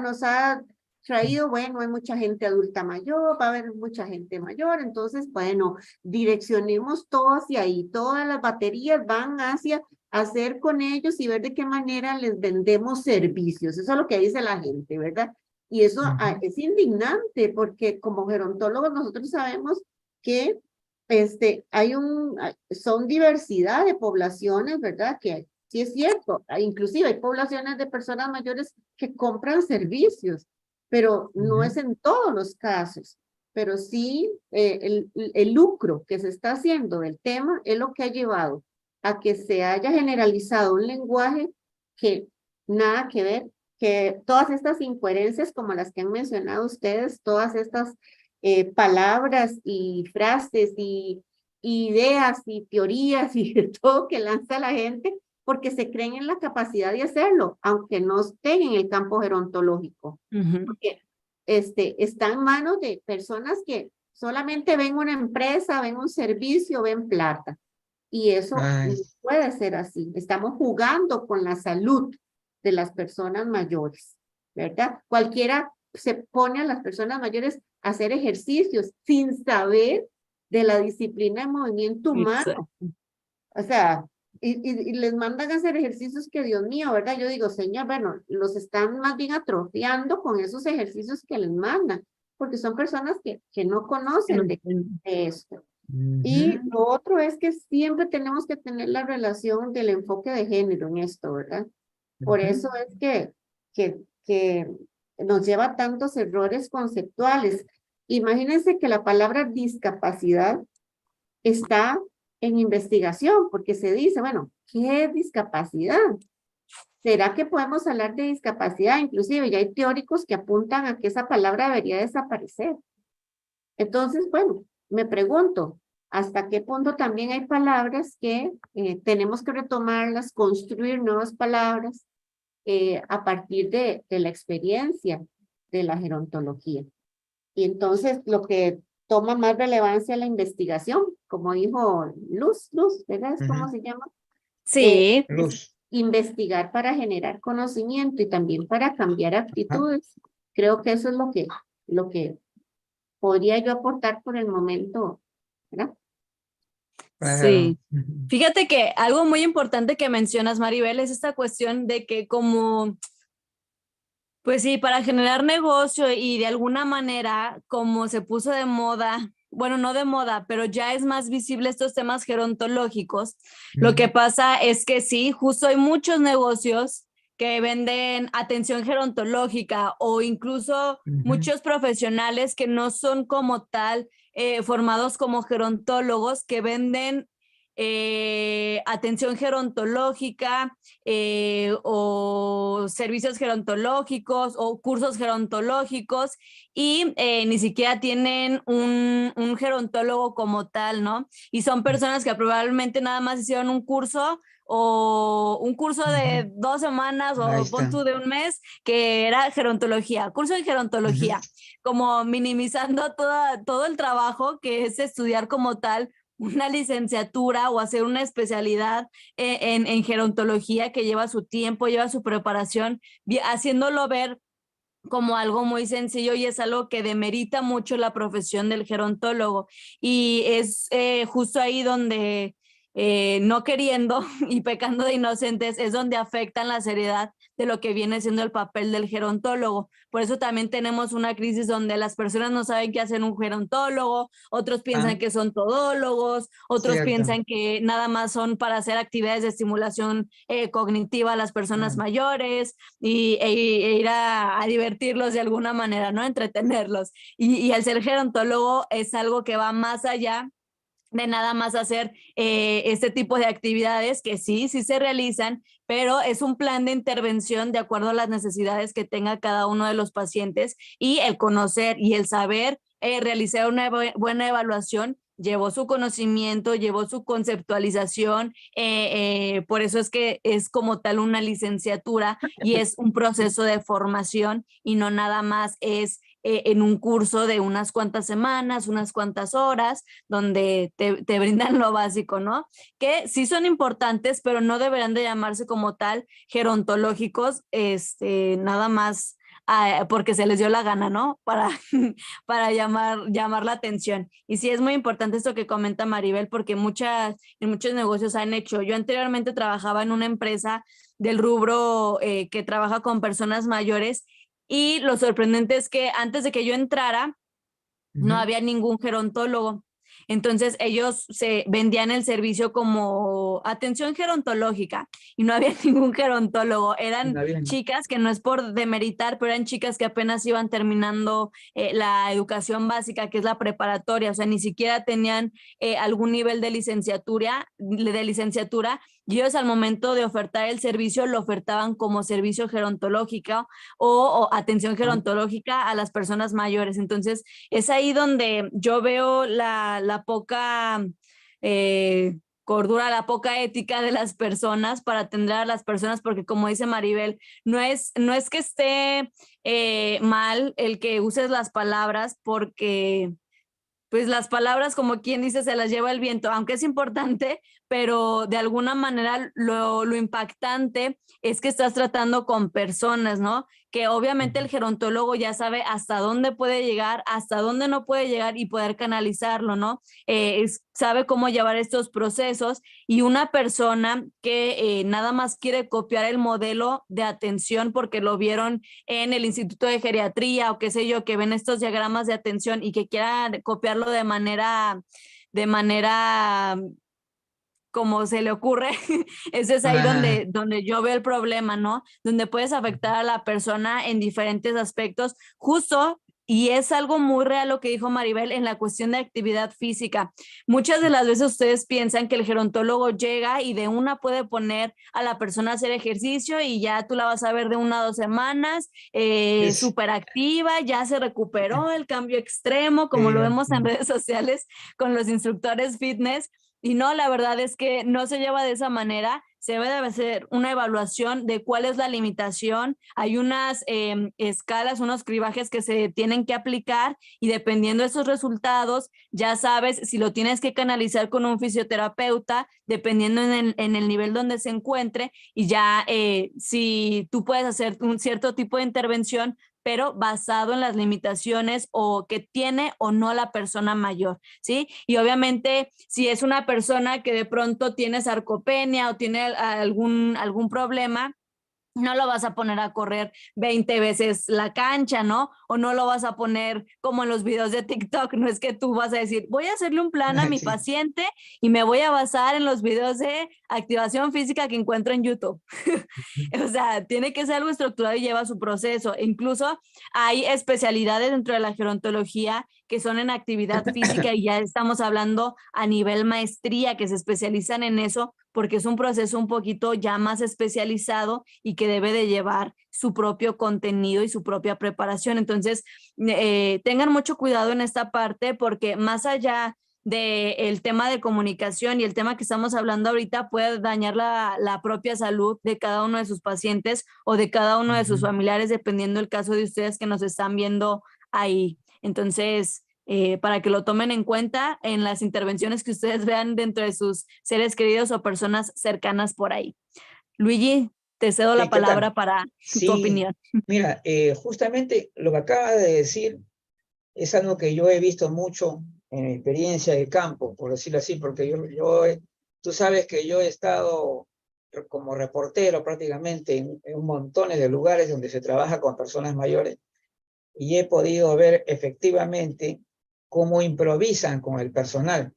nos ha traído, bueno, hay mucha gente adulta mayor, va a haber mucha gente mayor, entonces, bueno, direccionemos todo hacia ahí, todas las baterías van hacia hacer con ellos y ver de qué manera les vendemos servicios. Eso es lo que dice la gente, ¿verdad? Y eso es indignante porque como gerontólogos nosotros sabemos que son diversidad de poblaciones, ¿verdad? Que sí es cierto, inclusive hay poblaciones de personas mayores que compran servicios, pero no es en todos los casos. Pero sí, el lucro que se está haciendo del tema es lo que ha llevado a que se haya generalizado un lenguaje que nada que ver, que todas estas incoherencias como las que han mencionado ustedes, todas estas palabras y frases y ideas y teorías y de todo que lanza la gente porque se creen en la capacidad de hacerlo, aunque no estén en el campo gerontológico. Porque está en manos de personas que solamente ven una empresa, ven un servicio, ven plata. Y eso no puede ser así. Estamos jugando con la salud de las personas mayores, ¿verdad? Cualquiera se pone a las personas mayores a hacer ejercicios sin saber de la disciplina de movimiento humano. O sea, y les mandan a hacer ejercicios que, Dios mío, ¿verdad? Yo digo, señor, bueno, los están más bien atrofiando con esos ejercicios que les mandan, porque son personas que no conocen de esto. Y lo otro es que siempre tenemos que tener la relación del enfoque de género en esto, ¿verdad? Por eso es que nos lleva a tantos errores conceptuales. Imagínense que la palabra discapacidad está en investigación, porque se dice, bueno, ¿qué es discapacidad? ¿Será que podemos hablar de discapacidad? Inclusive ya hay teóricos que apuntan a que esa palabra debería desaparecer. Entonces, bueno, me pregunto, hasta qué punto también hay palabras que tenemos que retomarlas, construir nuevas palabras a partir de la experiencia de la gerontología. Y entonces lo que toma más relevancia es la investigación, como dijo Luz, ¿verdad? ¿Cómo se llama? Sí. Luz. Investigar para generar conocimiento y también para cambiar actitudes. Creo que eso es lo que podría yo aportar por el momento, ¿verdad? Sí. Fíjate que algo muy importante que mencionas, Maribel, es esta cuestión de que como, pues sí, para generar negocio y de alguna manera, como se puso de moda, bueno, no de moda, pero ya es más visible estos temas gerontológicos, lo que pasa es que sí, justo hay muchos negocios que venden atención gerontológica o incluso muchos profesionales que no son como tal formados como gerontólogos que venden atención gerontológica o servicios gerontológicos o cursos gerontológicos y ni siquiera tienen un gerontólogo como tal, ¿no? Y son personas que probablemente nada más hicieron un curso o un curso de 2 semanas o pon tú de un mes que era gerontología, curso de gerontología, como minimizando todo el trabajo que es estudiar como tal una licenciatura o hacer una especialidad en gerontología que lleva su tiempo, lleva su preparación, haciéndolo ver como algo muy sencillo y es algo que demerita mucho la profesión del gerontólogo. Y es justo ahí donde no queriendo y pecando de inocentes es donde afectan la seriedad de lo que viene siendo el papel del gerontólogo. Por eso también tenemos una crisis donde las personas no saben qué hacer un gerontólogo, otros piensan que son todólogos, otros piensan que nada más son para hacer actividades de estimulación cognitiva a las personas mayores e ir a divertirlos de alguna manera, ¿no? Entretenerlos. Y el ser gerontólogo es algo que va más allá de nada más hacer este tipo de actividades que sí se realizan, pero es un plan de intervención de acuerdo a las necesidades que tenga cada uno de los pacientes y el conocer y el saber realizar una buena evaluación llevó su conocimiento, llevó su conceptualización, por eso es que es como tal una licenciatura y es un proceso de formación y no nada más es en un curso de unas cuantas semanas, unas cuantas horas, donde te brindan lo básico, ¿no? Que sí son importantes, pero no deberán de llamarse como tal gerontológicos, nada más porque se les dio la gana, ¿no? Para llamar la atención. Y sí es muy importante esto que comenta Maribel, porque en muchos negocios han hecho. Yo anteriormente trabajaba en una empresa del rubro que trabaja con personas mayores y lo sorprendente es que antes de que yo entrara, no había ningún gerontólogo. Entonces ellos se vendían el servicio como atención gerontológica y no había ningún gerontólogo. Eran chicas que no es por demeritar, pero eran chicas que apenas iban terminando la educación básica, que es la preparatoria. O sea, ni siquiera tenían algún nivel de licenciatura y ellos al momento de ofertar el servicio lo ofertaban como servicio gerontológico o atención gerontológica a las personas mayores. Entonces es ahí donde yo veo la poca cordura, la poca ética de las personas para atender a las personas, porque como dice Maribel, no es que esté mal el que uses las palabras, porque pues las palabras, como quien dice, se las lleva el viento, aunque es importante, pero de alguna manera lo impactante es que estás tratando con personas, ¿no? Que obviamente el gerontólogo ya sabe hasta dónde puede llegar, hasta dónde no puede llegar y poder canalizarlo, ¿no? Sabe cómo llevar estos procesos y una persona que nada más quiere copiar el modelo de atención porque lo vieron en el Instituto de Geriatría o qué sé yo, que ven estos diagramas de atención y que quieran copiarlo de manera como se le ocurre, ese es ahí donde yo veo el problema, ¿no? Donde puedes afectar a la persona en diferentes aspectos, justo Y es algo muy real lo que dijo Maribel en la cuestión de actividad física. Muchas de las veces ustedes piensan que el gerontólogo llega y de una puede poner a la persona a hacer ejercicio y ya tú la vas a ver de 1 a 2 semanas, súper activa, ya se recuperó el cambio extremo, como lo vemos en redes sociales con los instructores fitness. Y no, la verdad es que no se lleva de esa manera. Se debe hacer una evaluación de cuál es la limitación. Hay unas escalas, unos cribajes que se tienen que aplicar y dependiendo de esos resultados, ya sabes si lo tienes que canalizar con un fisioterapeuta, dependiendo en el nivel donde se encuentre, y ya si tú puedes hacer un cierto tipo de intervención, pero basado en las limitaciones o que tiene o no la persona mayor, ¿sí? Y obviamente, si es una persona que de pronto tiene sarcopenia o tiene algún problema, no lo vas a poner a correr 20 veces la cancha, ¿no? O no lo vas a poner como en los videos de TikTok, no es que tú vas a decir, voy a hacerle un plan a mi paciente y me voy a basar en los videos de activación física que encuentro en YouTube. O sea, tiene que ser algo estructurado y lleva su proceso. Incluso hay especialidades dentro de la gerontología que son en actividad física y ya estamos hablando a nivel maestría, que se especializan en eso porque es un proceso un poquito ya más especializado y que debe de llevar su propio contenido y su propia preparación. Entonces, tengan mucho cuidado en esta parte porque más allá del tema de comunicación y el tema que estamos hablando ahorita puede dañar la propia salud de cada uno de sus pacientes o de cada uno de sus familiares, dependiendo del caso de ustedes que nos están viendo ahí. Entonces, para que lo tomen en cuenta en las intervenciones que ustedes vean dentro de sus seres queridos o personas cercanas por ahí. Luigi, te cedo la palabra para tu opinión. Mira, justamente lo que acaba de decir es algo que yo he visto mucho en mi experiencia de campo, por decirlo así, porque tú sabes que yo he estado como reportero prácticamente en un montón de lugares donde se trabaja con personas mayores y he podido ver efectivamente cómo improvisan con el personal.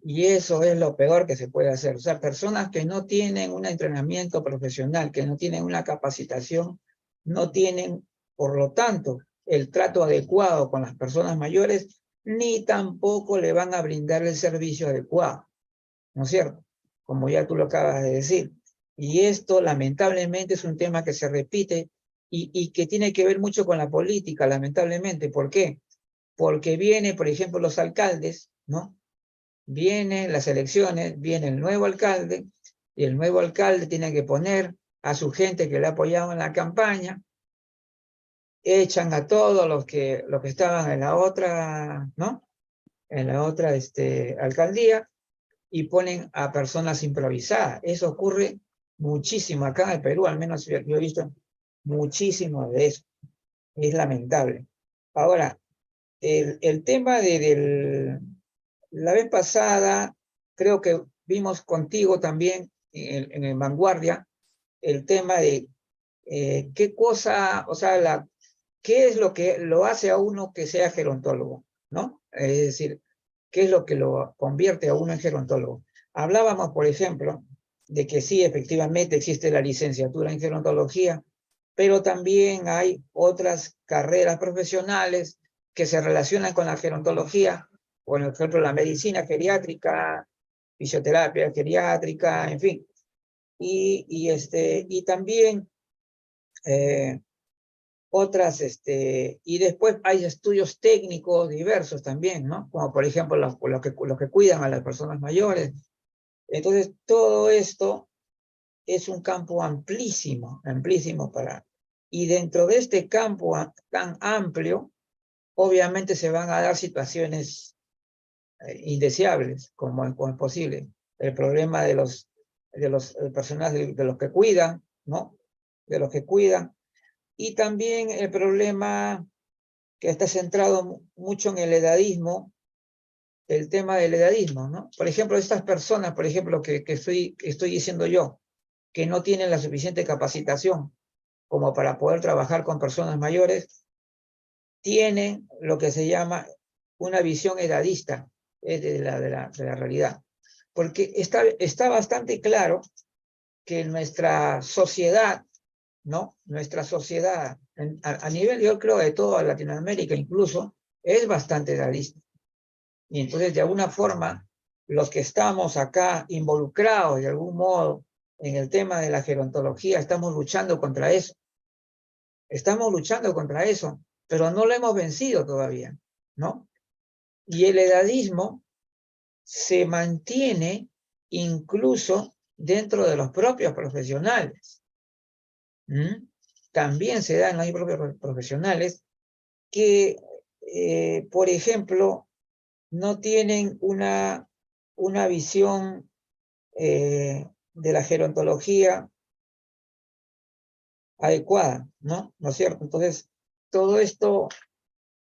Y eso es lo peor que se puede hacer. O sea, personas que no tienen un entrenamiento profesional, que no tienen una capacitación, no tienen, por lo tanto, el trato adecuado con las personas mayores, ni tampoco le van a brindar el servicio adecuado, ¿no es cierto? Como ya tú lo acabas de decir. Y esto, lamentablemente, es un tema que se repite y que tiene que ver mucho con la política, lamentablemente. ¿Por qué? Porque viene, por ejemplo, los alcaldes, ¿no? Vienen las elecciones, viene el nuevo alcalde, y el nuevo alcalde tiene que poner a su gente que le ha apoyado en la campaña, echan a todos los que estaban en la otra, ¿no? En la otra alcaldía, y ponen a personas improvisadas. Eso ocurre muchísimo acá en el Perú, al menos yo he visto muchísimo de eso. Es lamentable. Ahora, el tema la vez pasada, creo que vimos contigo también en el Vanguardia, el tema de qué cosa, o sea, qué es lo que lo hace a uno que sea gerontólogo, ¿no? Es decir, qué es lo que lo convierte a uno en gerontólogo. Hablábamos, por ejemplo, de que sí, efectivamente existe la licenciatura en gerontología, pero también hay otras carreras profesionales que se relacionan con la gerontología, por ejemplo, la medicina geriátrica, fisioterapia geriátrica, en fin. Y también otras, y después hay estudios técnicos diversos también, ¿no? Como por ejemplo los que cuidan a las personas mayores. Entonces, todo esto es un campo amplísimo, amplísimo y dentro de este campo tan amplio, obviamente se van a dar situaciones indeseables, como es posible. El problema de los personajes, de los que cuidan, ¿no? De los que cuidan. Y también el problema que está centrado mucho en el edadismo, el tema del edadismo, ¿no? Por ejemplo, estas personas, por ejemplo, que estoy diciendo yo, que no tienen la suficiente capacitación como para poder trabajar con personas mayores, tienen lo que se llama una visión edadista de la realidad. Porque está bastante claro que en nuestra sociedad ¿no? Nuestra sociedad, a nivel, yo creo, de toda Latinoamérica incluso, es bastante edadista. Y entonces, de alguna forma, los que estamos acá involucrados de algún modo en el tema de la gerontología, estamos luchando contra eso. Estamos luchando contra eso, pero no lo hemos vencido todavía, ¿no? Y el edadismo se mantiene incluso dentro de los propios profesionales. También se da en los propios profesionales que, por ejemplo, no tienen una visión de la gerontología adecuada, ¿no? ¿No es cierto? Entonces, todo esto, o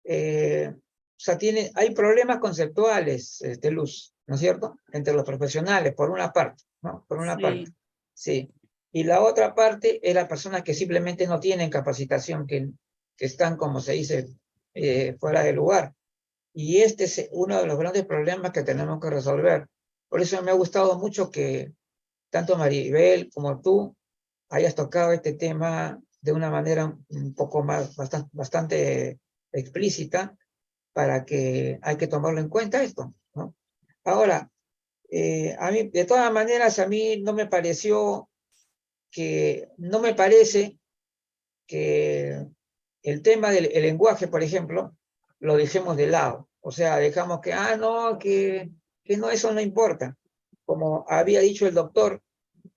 sea, hay problemas conceptuales, Luz, ¿no es cierto? Entre los profesionales, por una parte, ¿no? Por una parte, sí. Y la otra parte es las personas que simplemente no tienen capacitación, que están, como se dice, fuera de lugar. Y este es uno de los grandes problemas que tenemos que resolver. Por eso me ha gustado mucho que tanto Maribel como tú hayas tocado este tema de una manera un poco más, bastante explícita, para que hay que tomarlo en cuenta esto, ¿no? Ahora, a mí, de todas maneras, a mí no me parece que el tema del lenguaje, por ejemplo, lo dejemos de lado. O sea, dejamos que, no, que no, eso no importa. Como había dicho el doctor,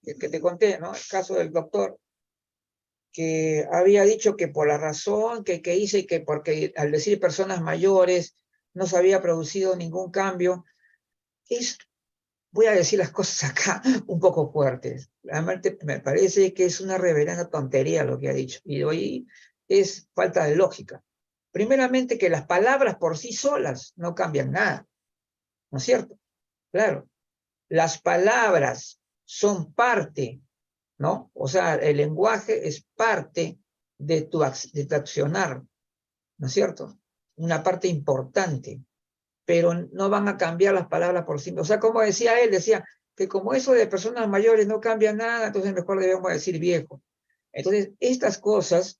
que te conté, ¿no? El caso del doctor, que había dicho que por la razón que hice, que porque al decir personas mayores no se había producido ningún cambio, voy a decir las cosas acá un poco fuertes. Realmente me parece que es una reverenda tontería lo que ha dicho, y hoy es falta de lógica. Primeramente, que las palabras por sí solas no cambian nada, ¿no es cierto? Claro, las palabras son parte, ¿no? O sea, el lenguaje es parte de tu accionar, ¿no es cierto? Una parte importante, pero no van a cambiar las palabras por sí. O sea, como decía él, decía que como eso de personas mayores no cambia nada, entonces mejor debemos decir viejo. Entonces, estas cosas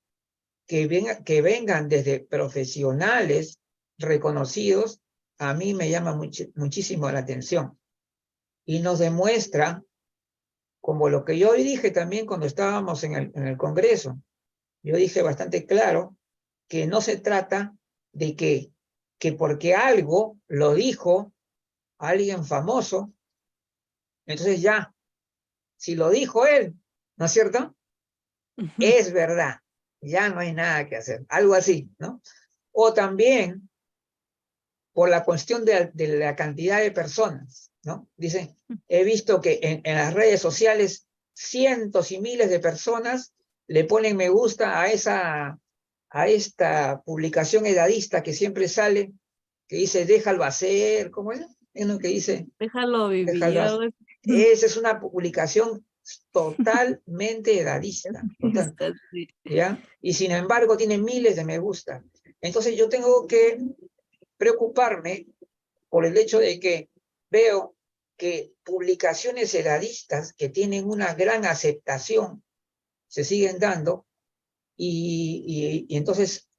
que vengan desde profesionales reconocidos, a mí me llama muchísimo la atención. Y nos demuestra, como lo que yo dije también cuando estábamos en el Congreso, yo dije bastante claro que no se trata de que porque algo lo dijo alguien famoso, entonces ya, si lo dijo él, ¿no es cierto? Es verdad, ya no hay nada que hacer, algo así, ¿no? O también por la cuestión de la cantidad de personas, ¿no? Dicen, he visto que en las redes sociales cientos y miles de personas le ponen me gusta a esta publicación edadista que siempre sale, que dice, déjalo hacer, ¿cómo es? Es lo que dice. Déjalo vivir. Déjalo hacer. Esa es una publicación totalmente edadista. ¿Ya? Y sin embargo tiene miles de me gusta. Entonces yo tengo que preocuparme por el hecho de que veo que publicaciones edadistas que tienen una gran aceptación se siguen dando, y entonces,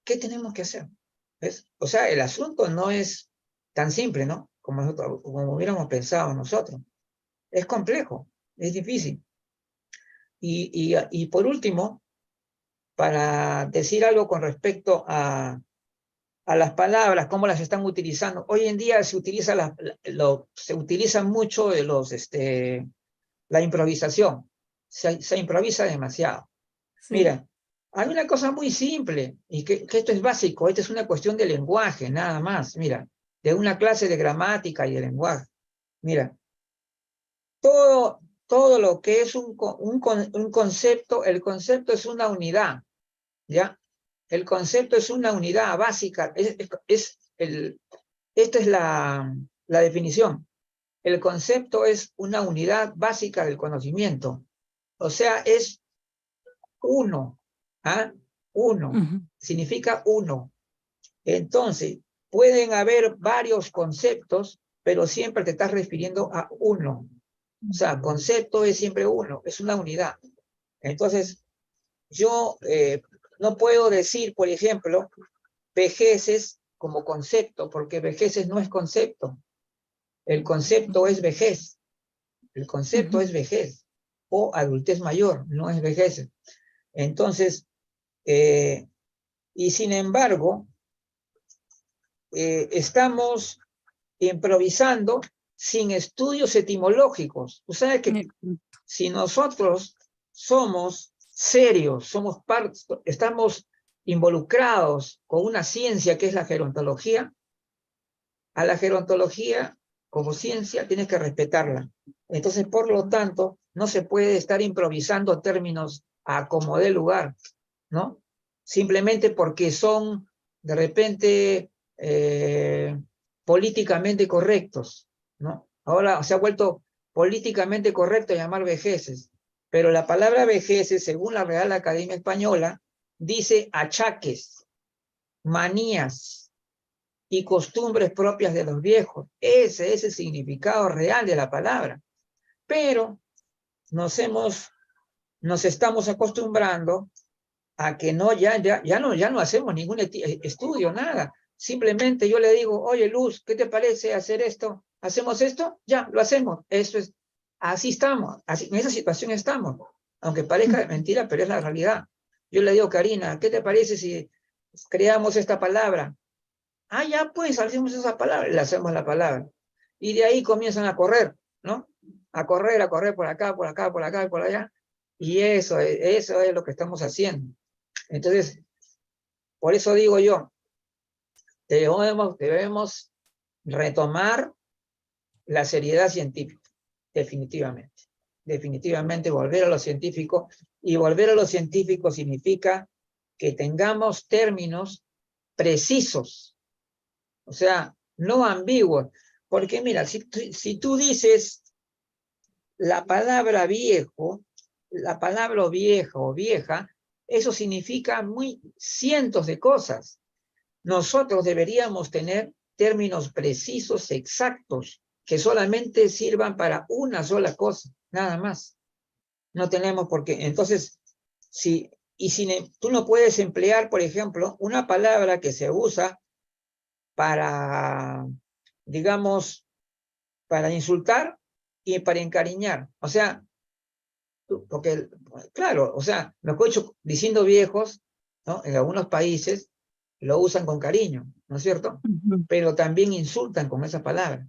¿qué tenemos que hacer? ¿Ves? O sea, el asunto no es tan simple, ¿no? Como hubiéramos pensado nosotros. Es complejo, es difícil. Y por último, para decir algo con respecto a las palabras, cómo las están utilizando. Hoy en día se utiliza se utiliza mucho la improvisación. Se improvisa demasiado. Sí. Mira, hay una cosa muy simple, y que esto es básico, esta es una cuestión de lenguaje, nada más. Mira, de una clase de gramática y de lenguaje. Mira, todo lo que es un concepto, el concepto es una unidad, ¿ya? El concepto es una unidad básica, esta es la definición. El concepto es una unidad básica del conocimiento. O sea, es uno. ¿Ah? Uno. Significa uno. Entonces, pueden haber varios conceptos, pero siempre te estás refiriendo a uno. O sea, concepto es siempre uno, es una unidad. Entonces, yo no puedo decir, por ejemplo, vejeces como concepto, porque vejeces no es concepto. El concepto es vejez. El concepto es vejez o adultez mayor, no es vejez. Entonces, y sin embargo, estamos improvisando sin estudios etimológicos. Tú sabes que si nosotros somos serios, estamos involucrados con una ciencia que es la gerontología, a la gerontología como ciencia tienes que respetarla. Entonces, por lo tanto, no se puede estar improvisando términos a como dé lugar, ¿no? Simplemente porque son, de repente, políticamente correctos, ¿no? Ahora se ha vuelto políticamente correcto llamar vejeces, pero la palabra vejeces, según la Real Academia Española, dice achaques, manías y costumbres propias de los viejos. Ese es el significado real de la palabra. Pero nos estamos acostumbrando a que no, ya no hacemos ningún estudio, nada. Simplemente yo le digo, oye Luz, ¿qué te parece hacer esto? ¿Hacemos esto? Ya, lo hacemos. Eso es, así estamos, en esa situación estamos. Aunque parezca mentira, pero es la realidad. Yo le digo, Karina, ¿qué te parece si creamos esta palabra? Ah, ya pues, hacemos esa palabra, le hacemos la palabra. Y de ahí comienzan a correr, ¿no? A correr por acá, por acá, por acá y por allá. Y eso es lo que estamos haciendo. Entonces, por eso digo yo, debemos retomar la seriedad científica, definitivamente. Definitivamente volver a lo científico, y volver a lo científico significa que tengamos términos precisos, o sea, no ambiguos, porque mira, si tú dices la palabra viejo, la palabra viejo o vieja, eso significa cientos de cosas. Nosotros deberíamos tener términos precisos, exactos, que solamente sirvan para una sola cosa, nada más. No tenemos por qué. Entonces, tú no puedes emplear, por ejemplo, una palabra que se usa para, digamos, para insultar y para encariñar. O sea, porque, claro, o sea, me escucho diciendo viejos, ¿no? En algunos países lo usan con cariño, ¿no es cierto? Pero también insultan con esa palabra.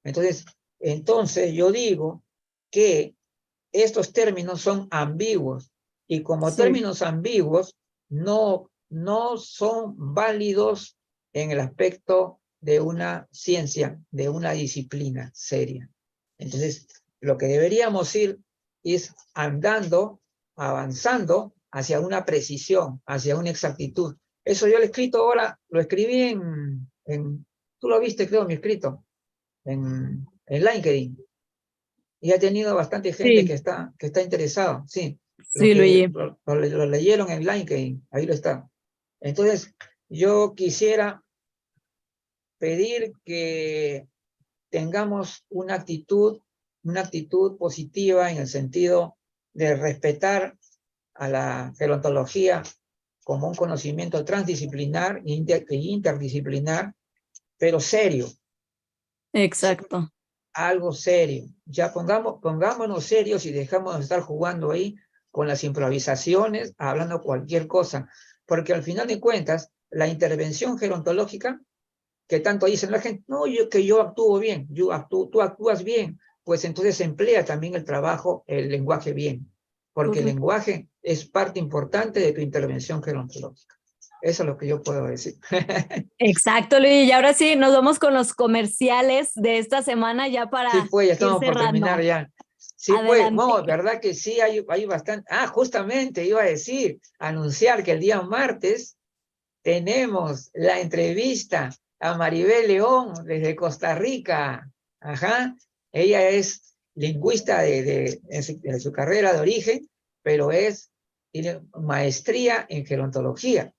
Entonces yo digo que estos términos son ambiguos, y como términos ambiguos no son válidos en el aspecto de una ciencia, de una disciplina seria. Entonces, lo que deberíamos ir es avanzando hacia una precisión, hacia una exactitud. Eso yo lo he escrito ahora, lo escribí tú lo viste, creo, mi escrito, en LinkedIn. Y ha tenido bastante gente que está interesado, sí. Sí, Lo leyeron en LinkedIn, ahí lo está. Entonces, yo quisiera pedir que tengamos una actitud positiva en el sentido de respetar a la gerontología como un conocimiento transdisciplinar e interdisciplinar, pero serio. Exacto. Algo serio. Ya pongámonos serios y dejamos de estar jugando ahí con las improvisaciones, hablando cualquier cosa, porque al final de cuentas, la intervención gerontológica, que tanto dicen la gente, no, yo actúo bien, tú actúas bien, pues entonces emplea también el lenguaje bien, porque el lenguaje es parte importante de tu intervención gerontológica. Eso es lo que yo puedo decir. Exacto, Luis. Y ahora sí, nos vamos con los comerciales de esta semana ya para sí, pues, ya estamos ir por terminar ya. Sí, adelante. pues, no, verdad que sí, hay bastante. Ah, justamente iba a anunciar que el día martes tenemos la entrevista a Maribel León desde Costa Rica. Ajá, ella es lingüista en su carrera de origen, pero tiene maestría en gerontología.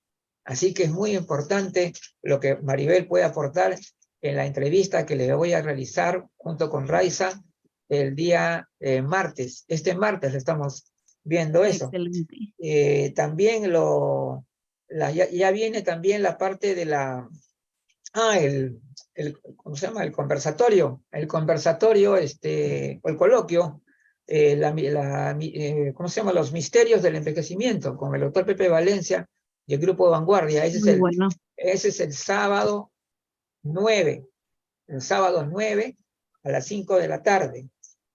Así que es muy importante lo que Maribel puede aportar en la entrevista que le voy a realizar junto con Raiza el día martes. Este martes estamos viendo eso. Excelente. También ya viene también la parte de la... ¿cómo se llama? El conversatorio. El conversatorio, o el coloquio, ¿cómo se llama? Los misterios del envejecimiento, con el doctor Pepe Valencia y el Grupo Vanguardia. Muy bueno. Ese es el sábado 9. El sábado 9 a las 5 de la tarde.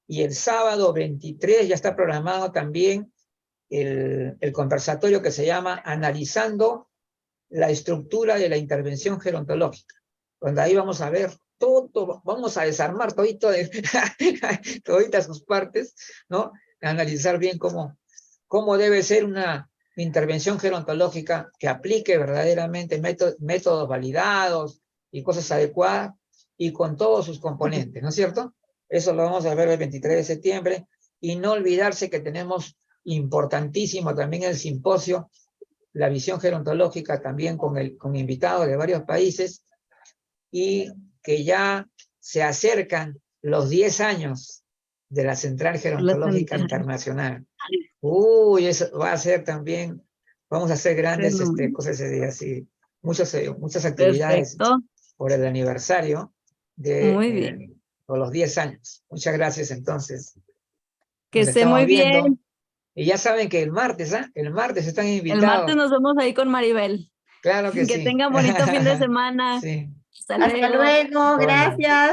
Y el sábado 23 ya está programado también el conversatorio que se llama Analizando la estructura de la intervención gerontológica, donde ahí vamos a ver todo, vamos a desarmar toditas sus partes, ¿no? Analizar bien cómo debe ser una intervención gerontológica que aplique verdaderamente métodos validados y cosas adecuadas y con todos sus componentes, ¿no es cierto? Eso lo vamos a ver el 23 de septiembre y no olvidarse que tenemos importantísimo también el simposio La visión gerontológica, también con invitados de varios países, y que ya se acercan los 10 años de la Central Gerontológica Internacional. Uy, eso va a ser también, vamos a hacer grandes cosas ese día, sí, muchas actividades. Perfecto. Por el aniversario Muy bien. por los 10 años. Muchas gracias, entonces. Que esté muy bien. Y ya saben que el martes están invitados. El martes nos vemos ahí con Maribel. Claro que sí. Que tengan bonito fin de semana. Sí. Hasta luego, gracias.